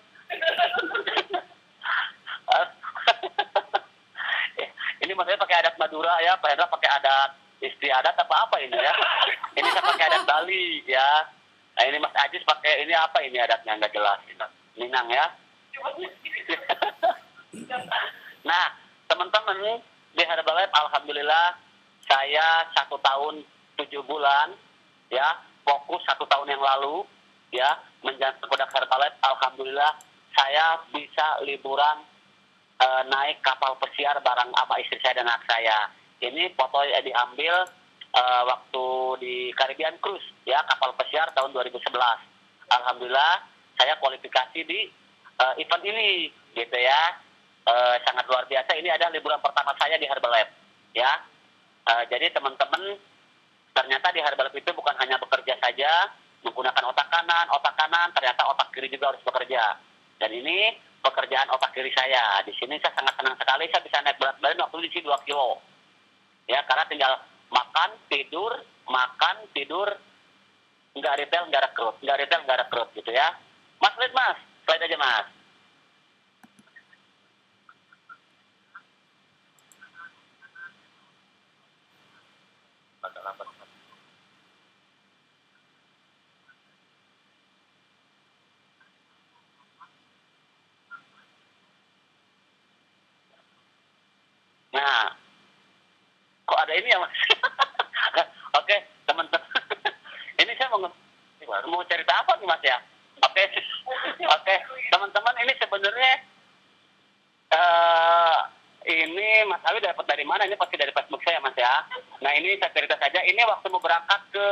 Ini maksudnya pakai adat Madura ya, Pak Hendra pakai adat istiadat apa ini ya. Ini saya pakai adat Bali ya. Nah, ini Mas Ajis pakai ini apa ini adatnya, nggak jelas. Minang ya. Nah, teman-teman di Herbalife, alhamdulillah saya 1 tahun 7 bulan ya, fokus 1 tahun yang lalu ya menjalankan produk Herbalife. Alhamdulillah saya bisa liburan naik kapal pesiar bareng sama istri saya dan anak saya. Ini foto diambil waktu di Caribbean Cruise ya, kapal pesiar tahun 2011. Alhamdulillah saya kualifikasi di event ini gitu ya. Sangat luar biasa. Ini adalah liburan pertama saya di Herbalife ya. Jadi teman-teman, ternyata di Herbalife itu bukan hanya bekerja saja menggunakan otak kanan, ternyata otak kiri juga harus bekerja. Dan ini pekerjaan otak kiri saya. Di sini saya sangat senang sekali, saya bisa naik berat badan waktu di sini 2 kilo. Ya, karena tinggal makan, tidur, nggak retail, nggak rekrut gitu ya. Mas, slide aja Mas. Agak lambat. Nah, kok ada ini ya Mas? Oke, teman-teman. Ini saya mau cerita apa nih Mas ya? Oke, teman-teman, ini sebenarnya ini Mas Awi dapat dari mana? Ini pasti dari Facebook saya Mas ya. Nah, ini saya cerita saja. Ini waktu mau berangkat ke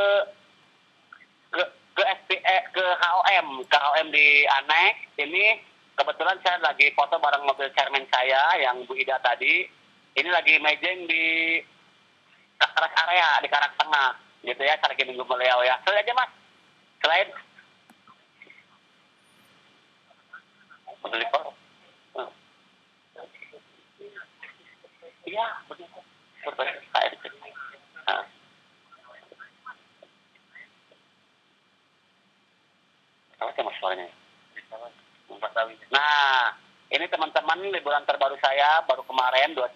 HOM di Annex. Ini kebetulan saya lagi foto bareng mobil chairman saya yang Bu Ida tadi. Ini lagi mejeng di rest area di Karang Tengah. gitu ya, lagi minggu beliau ya. Selain aja Mas, selain Modulipor. Iya, begitu. Berbagai KRC. Nah, apa sih Mas suaranya? Nah, ini teman-teman liburan terbaru saya baru kemarin, 2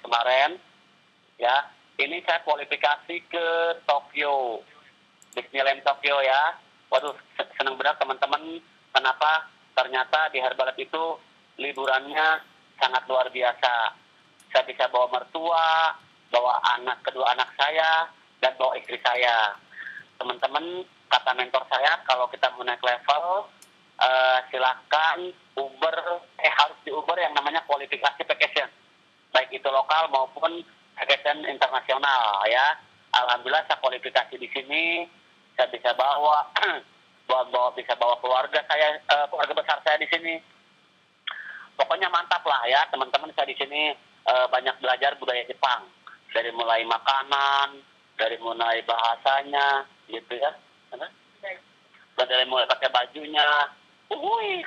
kemarin, ya. Ini saya kualifikasi ke Tokyo, Disneyland Tokyo ya. Waduh, senang benar teman-teman. Kenapa? Ternyata di Herbalife itu liburannya sangat luar biasa. Saya bisa bawa mertua, bawa kedua anak saya, dan bawa istri saya. Teman-teman, kata mentor saya, kalau kita mau naik level, silakan harus di Uber yang namanya kualifikasi vacation, baik itu lokal maupun vacation internasional ya. Alhamdulillah saya kualifikasi di sini, saya bisa bisa bawa keluarga saya, keluarga besar saya di sini. Pokoknya mantap lah ya teman-teman, saya di sini banyak belajar budaya Jepang, dari mulai makanan, dari mulai bahasanya gitu ya, dari mulai pakai bajunya.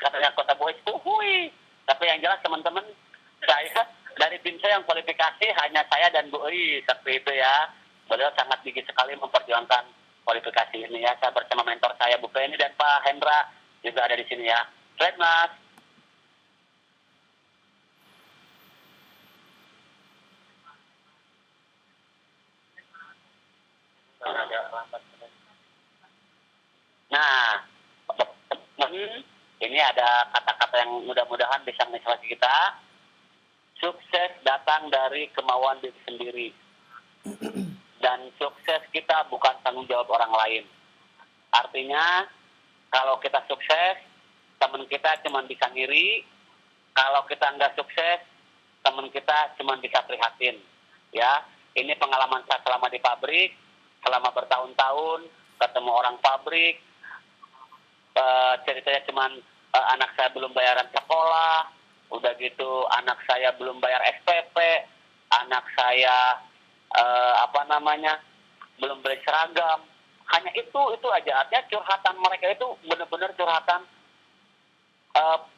Katanya kota boys, Tapi yang jelas teman-teman, saya dari tim saya yang kualifikasi hanya saya dan Bu Ui seperti itu ya. Beliau sangat gigih sekali memperjuangkan kualifikasi ini ya. Saya bersama mentor saya Bu Penny dan Pak Hendra juga ada di sini ya. Baik Mas. Nah, ini ada kata-kata yang mudah-mudahan bisa menginspirasi kita. Sukses datang dari kemauan diri sendiri. Dan sukses kita bukan tanggung jawab orang lain. Artinya, kalau kita sukses, teman kita cuma bisa ngiri. Kalau kita nggak sukses, teman kita cuma bisa prihatin. Ya, ini pengalaman saya selama di pabrik, selama bertahun-tahun, ketemu orang pabrik, ceritanya cuman anak saya belum bayaran sekolah, udah gitu anak saya belum bayar SPP, anak saya belum beli seragam. Hanya itu aja. Artinya curhatan mereka itu benar-benar curhatan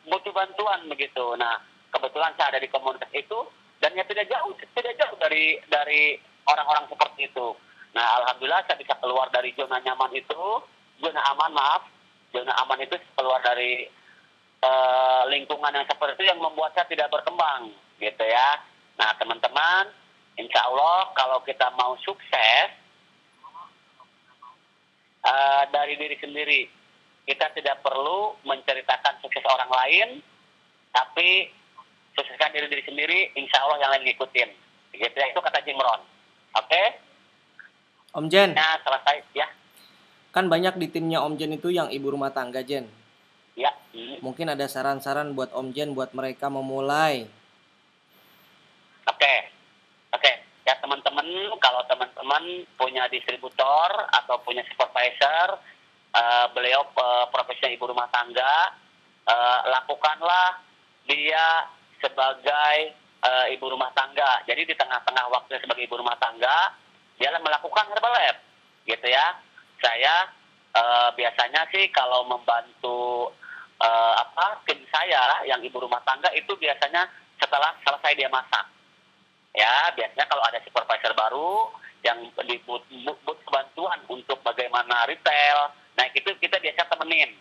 butuh bantuan begitu. Nah, kebetulan saya ada di komunitas itu dan ya tidak jauh dari orang-orang seperti itu. Nah, alhamdulillah saya bisa keluar dari zona nyaman itu, zona aman itu keluar dari lingkungan yang seperti itu yang membuat saya tidak berkembang, gitu ya. Nah, teman-teman, insya Allah kalau kita mau sukses dari diri sendiri, kita tidak perlu menceritakan sukses orang lain, tapi sukseskan diri sendiri, insya Allah yang lain ngikutin. Gitu ya, itu kata Jim Rohn. Oke? Om Jen. Nah, selesai ya. Kan banyak di timnya Om Jen itu yang ibu rumah tangga, Jen. Ya. Mungkin ada saran-saran buat Om Jen buat mereka memulai. Oke. Ya teman-teman, kalau teman-teman punya distributor atau punya supervisor, beliau profesinya ibu rumah tangga, lakukanlah dia sebagai ibu rumah tangga. Jadi di tengah-tengah waktunya sebagai ibu rumah tangga, dia melakukan Herbalife, gitu ya. Saya biasanya sih kalau membantu tim saya yang ibu rumah tangga itu biasanya setelah selesai dia masak. Ya, biasanya kalau ada supervisor baru yang butuh bantuan untuk bagaimana retail, nah itu kita biasa temenin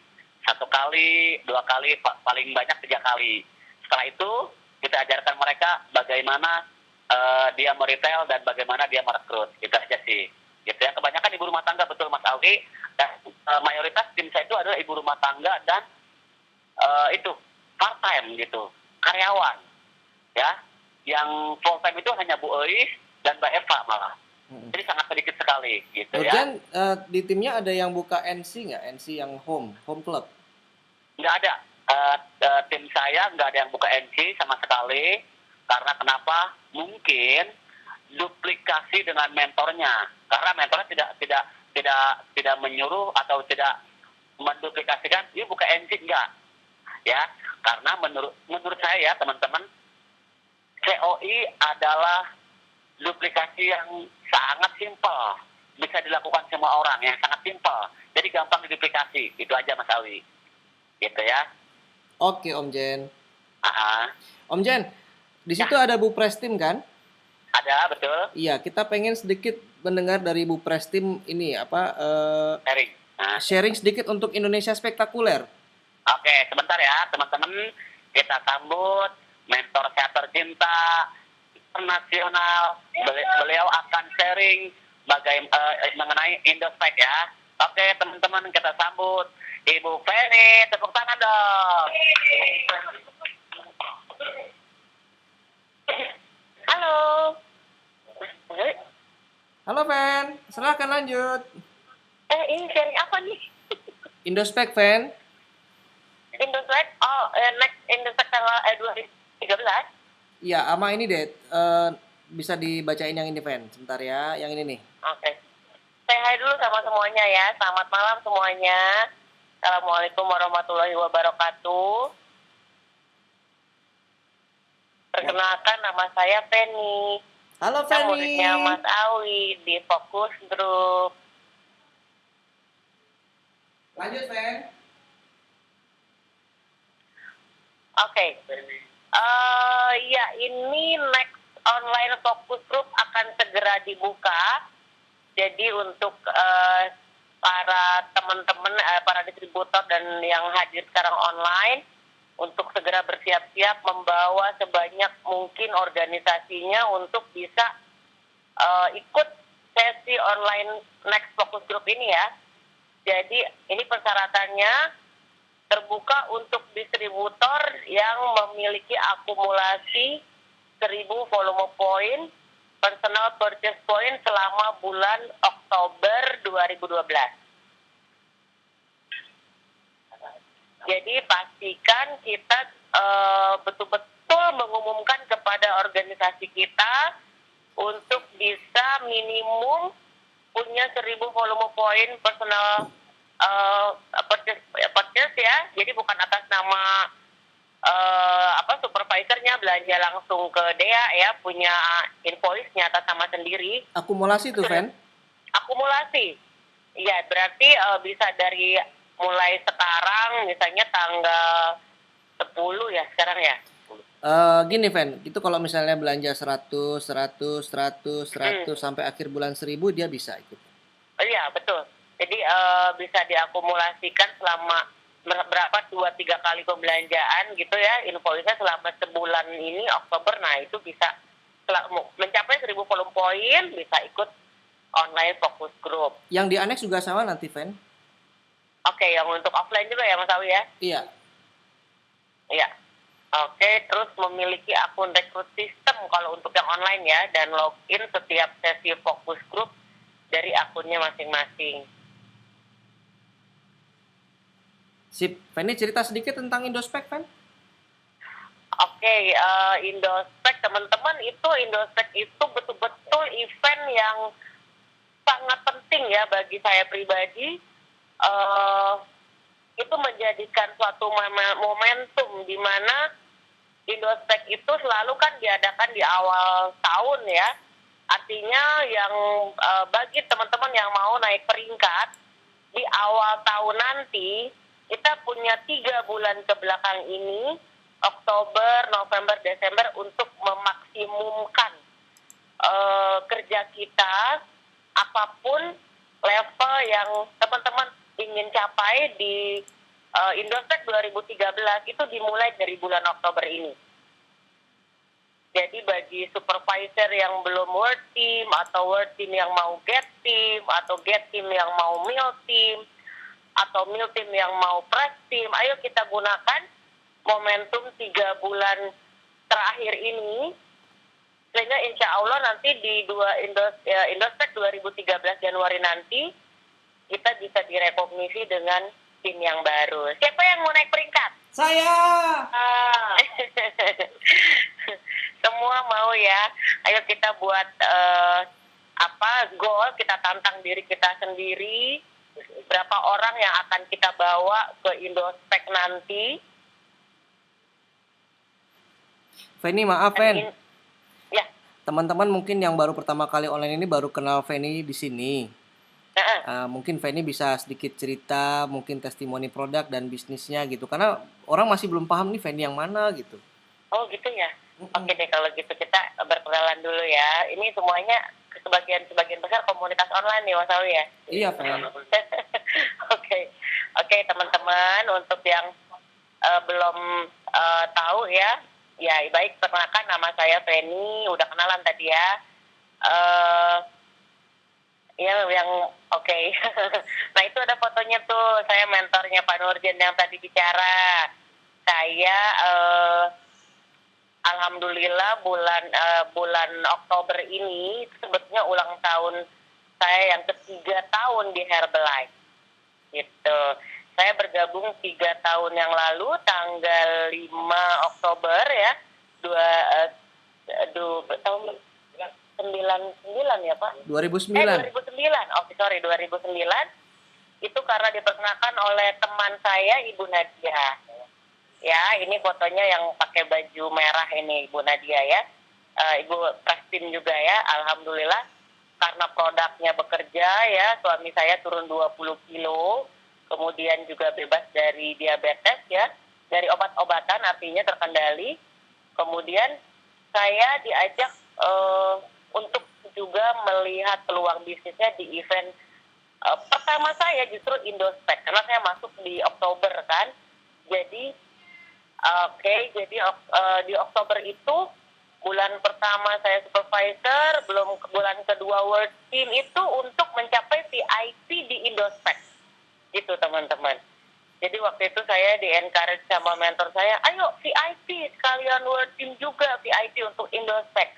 1 kali, 2 kali, paling banyak 3 kali. Setelah itu kita ajarkan mereka bagaimana dia meretail dan bagaimana dia merekrut. Itu aja sih. Gitu ya. Kebanyakan ibu rumah tangga, betul Mas Augi, dan mayoritas tim saya itu adalah ibu rumah tangga dan itu part time gitu, karyawan. Ya. Yang full time itu hanya Bu Eis dan Mbak Eva malah. Jadi sangat sedikit sekali gitu ya. Jen, di timnya ada yang buka NC nggak? NC yang home club? Nggak ada. Tim saya nggak ada yang buka NC sama sekali. Karena kenapa? Mungkin duplikasi dengan mentornya. Karena mentornya tidak menyuruh atau tidak menduplikasikan, dia buka NC enggak. Ya, karena menurut saya ya teman-teman, COI adalah duplikasi yang sangat simpel. bisa dilakukan semua orang, yang sangat simpel. Jadi gampang diduplikasi. Itu aja Mas Awi. Gitu ya. Oke Om Jen. Ah, Om Jen, di situ ada Bu Prestim kan? ada betul. Iya, kita pengen sedikit mendengar dari Bu Prestim ini Sharing. Nah, sharing sedikit untuk Indonesia Spektakuler. oke, sebentar ya teman-teman. Kita sambut mentor saya tercinta nasional. Beliau akan sharing mengenai Indospek ya. Oke teman-teman, kita sambut Ibu Feni. Tepuk tangan dong. Halo. Halo Fen, silakan lanjut. Ini sharing apa nih? Indospek Fen. Indospek? Next Indospek tanggal 2013. Iya, ama ini deh. Bisa dibacain yang ini Fen. Sebentar ya, yang ini nih. Oke. Say hi dulu sama semuanya ya. Selamat malam semuanya. Assalamualaikum warahmatullahi wabarakatuh. Perkenalkan, nama saya Feni. Halo Saya Feni. muridnya Mas Awi di Fokus Group. Lanjut Fen. Oke. Ya, ini next online Fokus Group akan segera dibuka. Jadi untuk para teman-teman, para distributor dan yang hadir sekarang online, untuk segera bersiap-siap membawa sebanyak mungkin organisasinya untuk bisa ikut sesi online next Fokus Group ini ya. Jadi ini persyaratannya terbuka untuk distributor yang memiliki akumulasi 1000 volume point, personal purchase point selama bulan Oktober 2012. Jadi pastikan kita betul-betul mengumumkan kepada organisasi kita untuk bisa minimum punya 1000 volume point personal purchase ya. Jadi bukan atas nama supervisornya belanja langsung ke Dea ya, punya invoice-nya atas nama sendiri. Akumulasi tuh Fen. Akumulasi. Iya, berarti bisa dari mulai sekarang misalnya tanggal 10 ya sekarang ya. Gini Fen, itu kalau misalnya belanja 100 sampai akhir bulan 1000 dia bisa ikut. Iya, betul. Jadi bisa diakumulasikan selama berapa 2-3 kali pembelanjaan gitu ya, invoice-nya selama sebulan ini Oktober. Nah, itu bisa mencapai 1000 volume point, bisa ikut online Fokus Group. Yang di annex juga sama nanti Fen. Oke, yang untuk offline juga ya Mas Awi ya? Iya. Iya. Oke, terus memiliki akun rekrut sistem kalau untuk yang online ya, dan login setiap sesi Fokus Group dari akunnya masing-masing. Sip, Feni cerita sedikit tentang Indospek Fen. Oke, Indospek teman-teman, Indospek itu betul-betul event yang sangat penting ya bagi saya pribadi. Itu menjadikan suatu momentum di mana Indospek itu selalu kan diadakan di awal tahun ya. Artinya yang bagi teman-teman yang mau naik peringkat di awal tahun nanti, kita punya 3 bulan ke belakang ini, Oktober, November, Desember, untuk memaksimumkan kerja kita, apapun level yang teman-teman ingin capai di Indospek 2013 itu dimulai dari bulan Oktober ini. Jadi bagi supervisor yang belum work team, atau work team yang mau get team, atau get team yang mau meal team, atau meal team yang mau press team, ayo kita gunakan momentum 3 bulan terakhir ini, sehingga insya Allah nanti di Indospek 2013 Januari nanti kita bisa direkognisi dengan tim yang baru. Siapa yang mau naik peringkat? Saya. Semua mau ya. Ayo kita buat goal, kita tantang diri kita sendiri. Berapa orang yang akan kita bawa ke Indospek nanti? Feni, maaf Fen. Ya. Teman-teman mungkin yang baru pertama kali online ini baru kenal Feni di sini. Mungkin Feni bisa sedikit cerita, mungkin testimoni produk dan bisnisnya gitu. Karena orang masih belum paham nih Feni yang mana gitu. Oh gitu ya. Mm-mm. Oke deh kalau gitu kita berkenalan dulu ya. Ini semuanya sebagian besar komunitas online nih Mas Awi ya. Iya, Fen. Oke, oke teman-teman untuk yang belum tahu ya, ya baik perkenalkan nama saya Feni, udah kenalan tadi ya. Eh ya yang oke. Nah itu ada fotonya tuh, saya mentornya Pak Nurjen yang tadi bicara. Saya alhamdulillah bulan Oktober ini itu sebetulnya ulang tahun saya yang ketiga tahun di Herbalife. Gitu. Saya bergabung 3 tahun yang lalu tanggal 5 Oktober ya. Tahun 99 ya Pak? 2009. 2009. Oke, sorry 2009. Itu karena diperkenalkan oleh teman saya Ibu Nadia. Ya, ini fotonya yang pakai baju merah ini Ibu Nadia ya. Ibu Prestin juga ya. Alhamdulillah karena produknya bekerja ya, suami saya turun 20 kilo, kemudian juga bebas dari diabetes ya, dari obat-obatan artinya terkendali. Kemudian saya diajak untuk juga melihat peluang bisnisnya di event pertama saya justru Indospec, karena saya masuk di Oktober kan. Jadi di Oktober itu bulan pertama saya supervisor, belum bulan kedua world team itu untuk mencapai VIP di Indospec. Gitu teman-teman. Jadi waktu itu saya di-encourage sama mentor saya, ayo VIP sekalian world team juga, VIP untuk Indospec.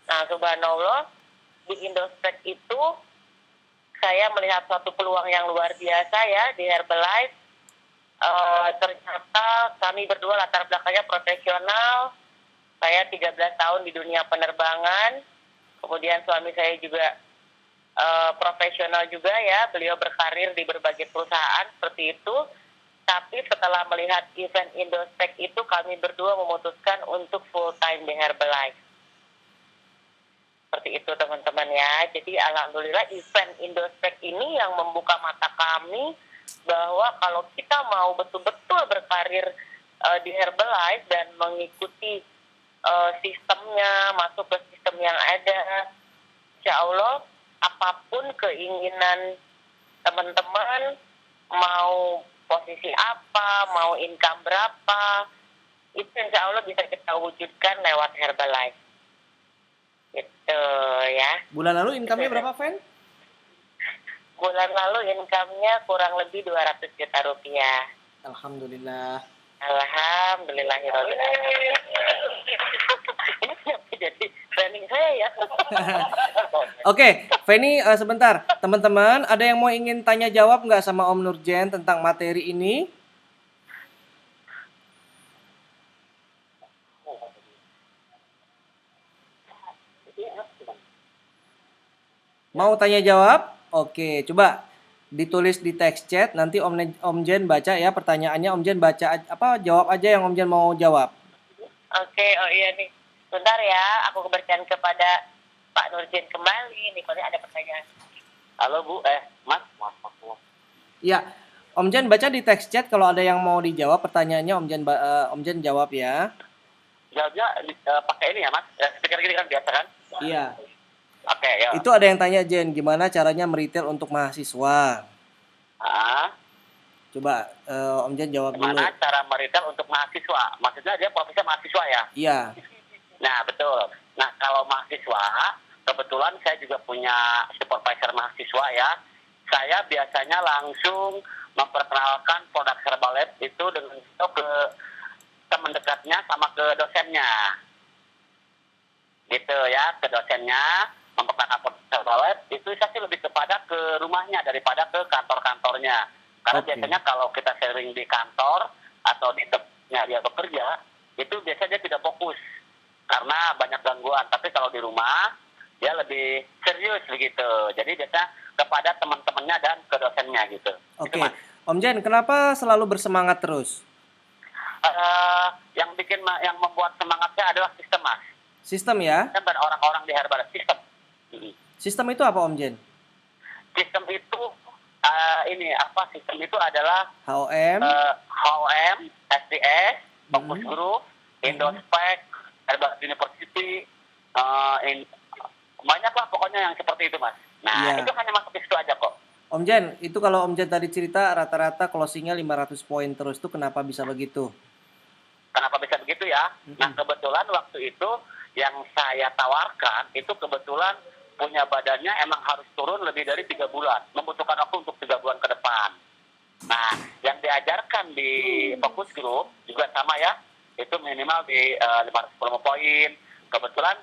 Nah subhanallah di Indospec itu saya melihat suatu peluang yang luar biasa ya di Herbalife. Ternyata kami berdua latar belakangnya profesional. Saya 13 tahun di dunia penerbangan. Kemudian suami saya juga profesional juga ya. Beliau berkarir di berbagai perusahaan seperti itu. Tapi setelah melihat event Indospec itu kami berdua memutuskan untuk full time di Herbalife. Seperti itu teman-teman ya. Jadi alhamdulillah event Indospec ini yang membuka mata kami bahwa kalau kita mau betul-betul berkarir di Herbalife dan mengikuti sistemnya, masuk ke sistem yang ada, insya Allah apapun keinginan teman-teman, mau posisi apa, mau income berapa, itu insya Allah bisa kita wujudkan lewat Herbalife. Gitu ya. Bulan lalu income-nya berapa, Fen? Bulan lalu income-nya kurang lebih 200 juta rupiah. Alhamdulillah. Alhamdulillahirobbilalamin. Ini kenapa jadi training saya ya? Oke, Feni sebentar. Teman-teman, ada yang mau ingin tanya jawab nggak sama Om Nurjen tentang materi ini? Mau tanya jawab? Oke, coba ditulis di teks chat. Nanti Om Jen baca ya pertanyaannya. Om Jen baca jawab aja yang Om Jen mau jawab. Oke, oh iya nih. Bentar ya, aku berikan kepada Pak Nurjen kembali. Nih, kalau ada pertanyaan. Halo Bu, Mas. Ya, Om Jen baca di teks chat kalau ada yang mau dijawab pertanyaannya Om Jen jawab ya. Jawabnya pakai ini ya Mas, speaker gini kan biasa kan? Iya. Oke, ya. Itu ada yang tanya Jen, gimana caranya meritel untuk mahasiswa? Coba Om Jen jawab dulu. Gimana cara meritel untuk mahasiswa? Maksudnya dia profesi mahasiswa ya? Iya. Nah, betul. Nah, kalau mahasiswa, kebetulan saya juga punya supervisor mahasiswa ya. Saya biasanya langsung memperkenalkan produk Herbalife itu dengan ke teman dekatnya sama ke dosennya. Gitu ya, ke dosennya, memperkenalkan produk Herbalife, itu saya sih lebih kepada ke rumahnya daripada ke kantor-kantornya. Karena biasanya kalau kita sharing di kantor atau di tempatnya dia bekerja, itu biasanya dia tidak fokus karena banyak gangguan. Tapi kalau di rumah dia lebih serius begitu. Jadi biasanya kepada teman-temannya dan ke dosennya gitu. Oke. Om Jen, kenapa selalu bersemangat terus? Yang membuat semangatnya adalah sistem, Mas. Sistem ya? Dan orang-orang di Herbalife sistem. Sistem itu apa Om Jen? Sistem itu ini apa sistem itu adalah HOM. HOM, SDS, Focus Mhm. Group, Indospec, Herbal University, banyak lah pokoknya yang seperti itu, Mas. Nah, Iya. itu hanya masuk di situ aja kok. Om Jen, itu kalau Om Jen tadi cerita rata-rata closingnya 500 poin terus tuh kenapa bisa begitu? Kenapa bisa begitu ya? Nah, Mm-mm. kebetulan waktu itu yang saya tawarkan itu kebetulan punya badannya emang harus turun lebih dari 3 bulan. Membutuhkan waktu untuk 3 bulan ke depan. Nah, yang diajarkan di Focus Group juga sama ya. Itu minimal di 510 poin. Kebetulan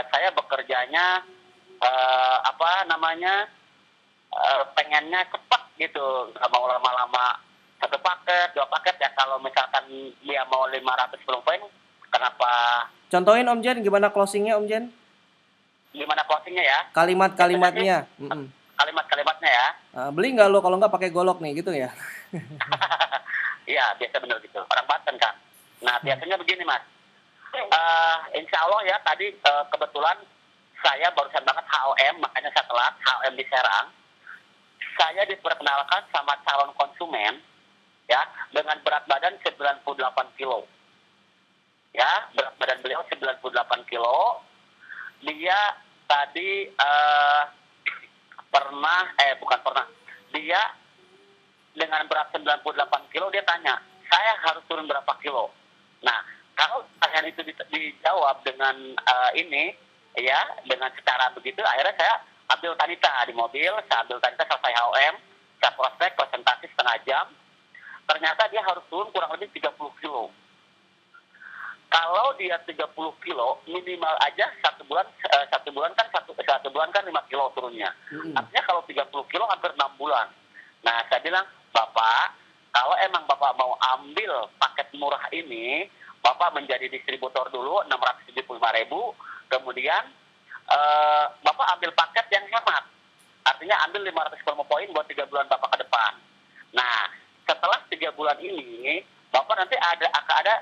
saya bekerjanya apa namanya pengennya cepat gitu, nggak mau lama-lama satu paket, dua paket ya. Kalau misalkan dia mau 510 poin, kenapa Contohin Om Jen gimana closingnya Om Jen? gimana closingnya ya? Kalimat-kalimatnya. Mm-mm. Kalimat-kalimatnya ya. Beli nggak lo kalau nggak pakai golok nih gitu ya? Iya, biasa bener gitu. Orang Banten kan. Nah, biasanya begini Mas. Insya Allah ya tadi kebetulan saya barusan banget HOM, makanya saya telat HOM di Serang. Saya diperkenalkan sama calon konsumen ya dengan berat badan 98 kilo. Ya, berat badan beliau 98 kilo. Dia tadi bukan pernah. Dia dengan berat 98 kilo dia tanya, "Saya harus turun berapa kilo?" Nah, kalau pertanyaan itu dijawab dengan ini ya, dengan secara begitu akhirnya saya ambil Tanita di mobil, saya ambil Tanita selesai HOM, saya prospek presentasi setengah jam. Ternyata dia harus turun kurang lebih 30 kilo. Kalau dia 30 kilo, minimal aja satu bulan kan 5 kilo turunnya. Mm-mm. Artinya kalau 30 kilo hampir 6 bulan. Nah, saya bilang, Bapak, kalau emang Bapak mau ambil paket murah ini, Bapak menjadi distributor dulu 675.000, kemudian Bapak ambil paket yang hemat. Artinya ambil 510 poin buat 3 bulan Bapak ke depan. Nah, setelah 3 bulan ini, Bapak nanti akan ada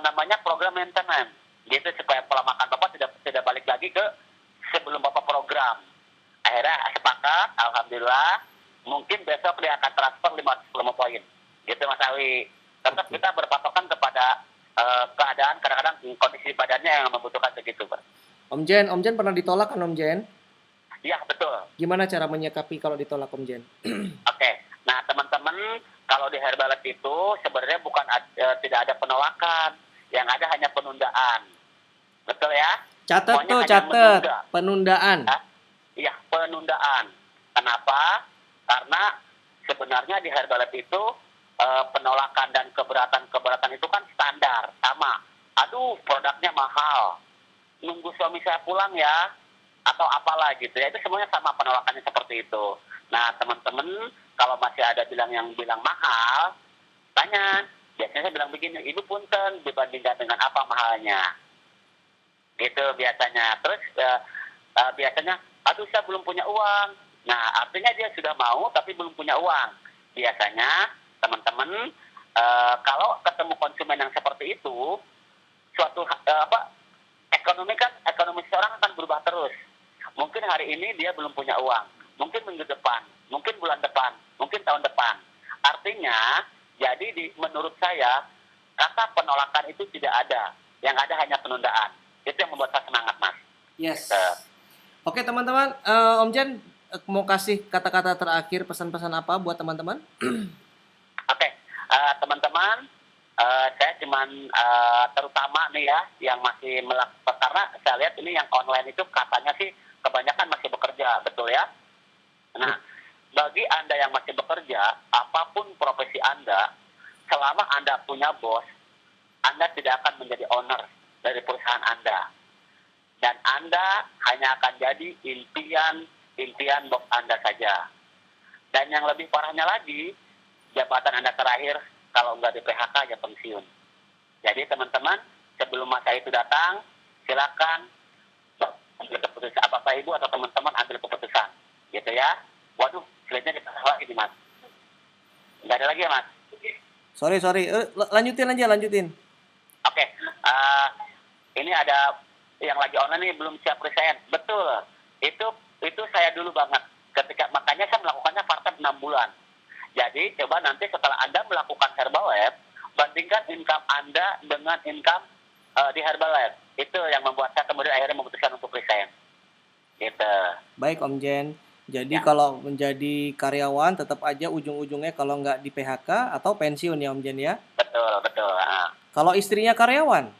namanya program maintenance. Gitu supaya pola makan Bapak tidak balik lagi ke sebelum Bapak program. Akhirnya sepakat, alhamdulillah, mungkin besok dia akan transfer 510 poin. Gitu Mas Awi. Tetap kita berpatokan kepada keadaan, kadang-kadang kondisi badannya yang membutuhkan begitu, Pak. Om Jen pernah ditolak kan Om Jen? Iya, betul. Gimana cara menyikapi kalau ditolak Om Jen? Oke. Nah, teman-teman, kalau di Herbalife itu sebenarnya bukan tidak ada penolakan, yang ada hanya penundaan. Betul ya? Catat Maunya tuh, hanya catat. menunda. Penundaan. Ya? Iya, penundaan. Kenapa? Karena sebenarnya di Herbalife itu penolakan dan keberatan itu kan standar, sama. Aduh, produknya mahal. Nunggu suami saya pulang ya, atau apalah gitu ya. Itu semuanya sama penolakannya seperti itu. Nah, teman-teman, kalau masih ada yang bilang mahal, tanya. Biasanya saya bilang begini, Ibu punten dibandingkan dengan apa mahalnya. Gitu biasanya. Terus biasanya, aduh saya belum punya uang. Nah, artinya dia sudah mau tapi belum punya uang. Biasanya, teman-teman, kalau ketemu konsumen yang seperti itu, suatu ekonomi seorang akan berubah terus. Mungkin hari ini dia belum punya uang, mungkin minggu depan, mungkin bulan depan, mungkin tahun depan. Artinya, jadi menurut saya kata penolakan itu tidak ada, yang ada hanya penundaan. Itu yang membuat saya semangat, Mas. Yes. Gitu. Oke teman-teman, Om Jen mau kasih kata-kata terakhir pesan-pesan apa buat teman-teman? Oke, teman-teman, saya cuman terutama nih ya yang masih melakukan, karena saya lihat ini yang online itu katanya sih kebanyakan masih bekerja, betul ya? Nah, bagi Anda yang masih bekerja, apapun profesi Anda, selama Anda punya bos, Anda tidak akan menjadi owner dari perusahaan Anda. Dan Anda hanya akan jadi impian bos Anda saja. Dan yang lebih parahnya lagi, jabatan Anda terakhir kalau nggak di PHK ya pensiun. Jadi teman-teman, sebelum masa itu datang, silakan ambil keputusan, Bapak Ibu atau teman-teman ambil keputusan, gitu ya. Waduh, slide-nya kita lagi nih Mas. Nggak ada lagi ya Mas? Sorry. Lanjutin. Oke, ini ada yang lagi online nih belum siap resign. Betul, itu saya dulu banget. Makanya saya melakukannya part-time 6 bulan. Jadi coba nanti setelah Anda melakukan Herbalife, bandingkan income Anda dengan income di Herbalife. Itu yang membuat saya kemudian akhirnya memutuskan untuk resign. Gitu. Baik Om Jen. Jadi Ya. kalau menjadi karyawan tetap aja ujung-ujungnya kalau nggak di PHK atau pensiun ya Om Jen ya. Betul, betul. Nah, Kalau istrinya karyawan,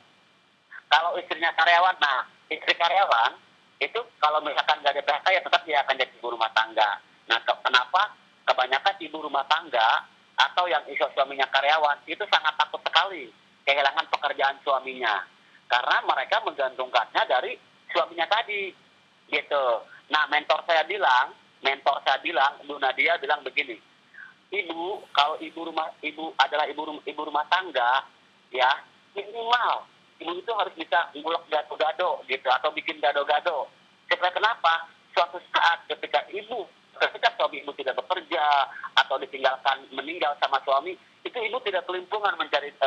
kalau istrinya karyawan, nah istri karyawan itu kalau misalkan nggak ada PHK ya tetap dia akan jadi ibu rumah tangga. Nah, kenapa? Kebanyakan ibu rumah tangga atau yang suaminya karyawan itu sangat takut sekali kehilangan pekerjaan suaminya. Karena mereka menggantungkannya dari suaminya tadi. Gitu. Nah, mentor saya bilang, Bu Nadia bilang begini, Ibu, kalau ibu adalah ibu rumah tangga, ya minimal ibu itu harus bisa ngulek gado-gado gitu atau bikin gado-gado. Supaya kenapa? Suatu saat ketika suami ibu tidak bekerja atau ditinggalkan meninggal sama suami, itu ibu tidak kelimpungan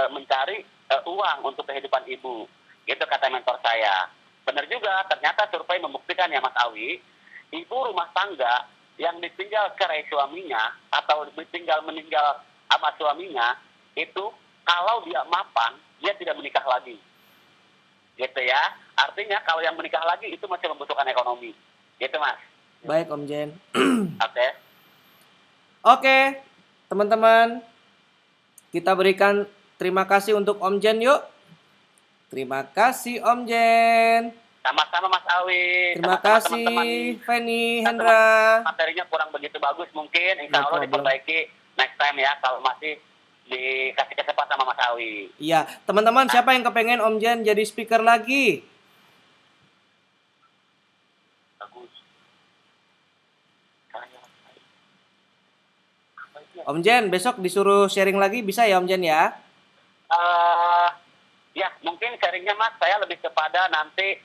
mencari uang untuk kehidupan ibu. Gitu kata mentor saya. Benar juga, ternyata survei membuktikan ya Mas Awi, ibu rumah tangga yang ditinggal cerai suaminya atau ditinggal meninggal sama suaminya, itu kalau dia mapan, dia tidak menikah lagi. Gitu ya. Artinya kalau yang menikah lagi itu masih membutuhkan ekonomi. Gitu Mas. baik Om Jen. Oke. Oke, teman-teman, kita berikan terima kasih untuk Om Jen yuk. Terima kasih Om Jen. Sama-sama Mas Awi. Terima Sama-sama, kasih teman-teman. Fanny, Hendra. Materinya kurang begitu bagus mungkin. Insya No Allah problem. diperbaiki next time ya kalau masih dikasih kesempatan sama Mas Awi. Iya, teman-teman siapa yang kepengen Om Jen jadi speaker lagi? Bagus. Om Jen besok disuruh sharing lagi bisa ya Om Jen ya? Ya mungkin sharingnya Mas, saya lebih kepada nanti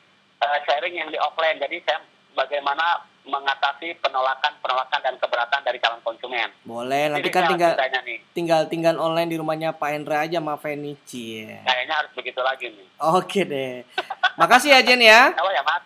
sharing yang di offline. Jadi saya bagaimana mengatasi penolakan dan keberatan dari calon konsumen. Boleh, nanti Ini kan jalan ceritanya nih. tinggal online di rumahnya Pak Hendra aja sama Fanny. Cie. Kayaknya harus begitu lagi nih. Oke deh. Makasih ya Jen ya. Kalau ya Mas.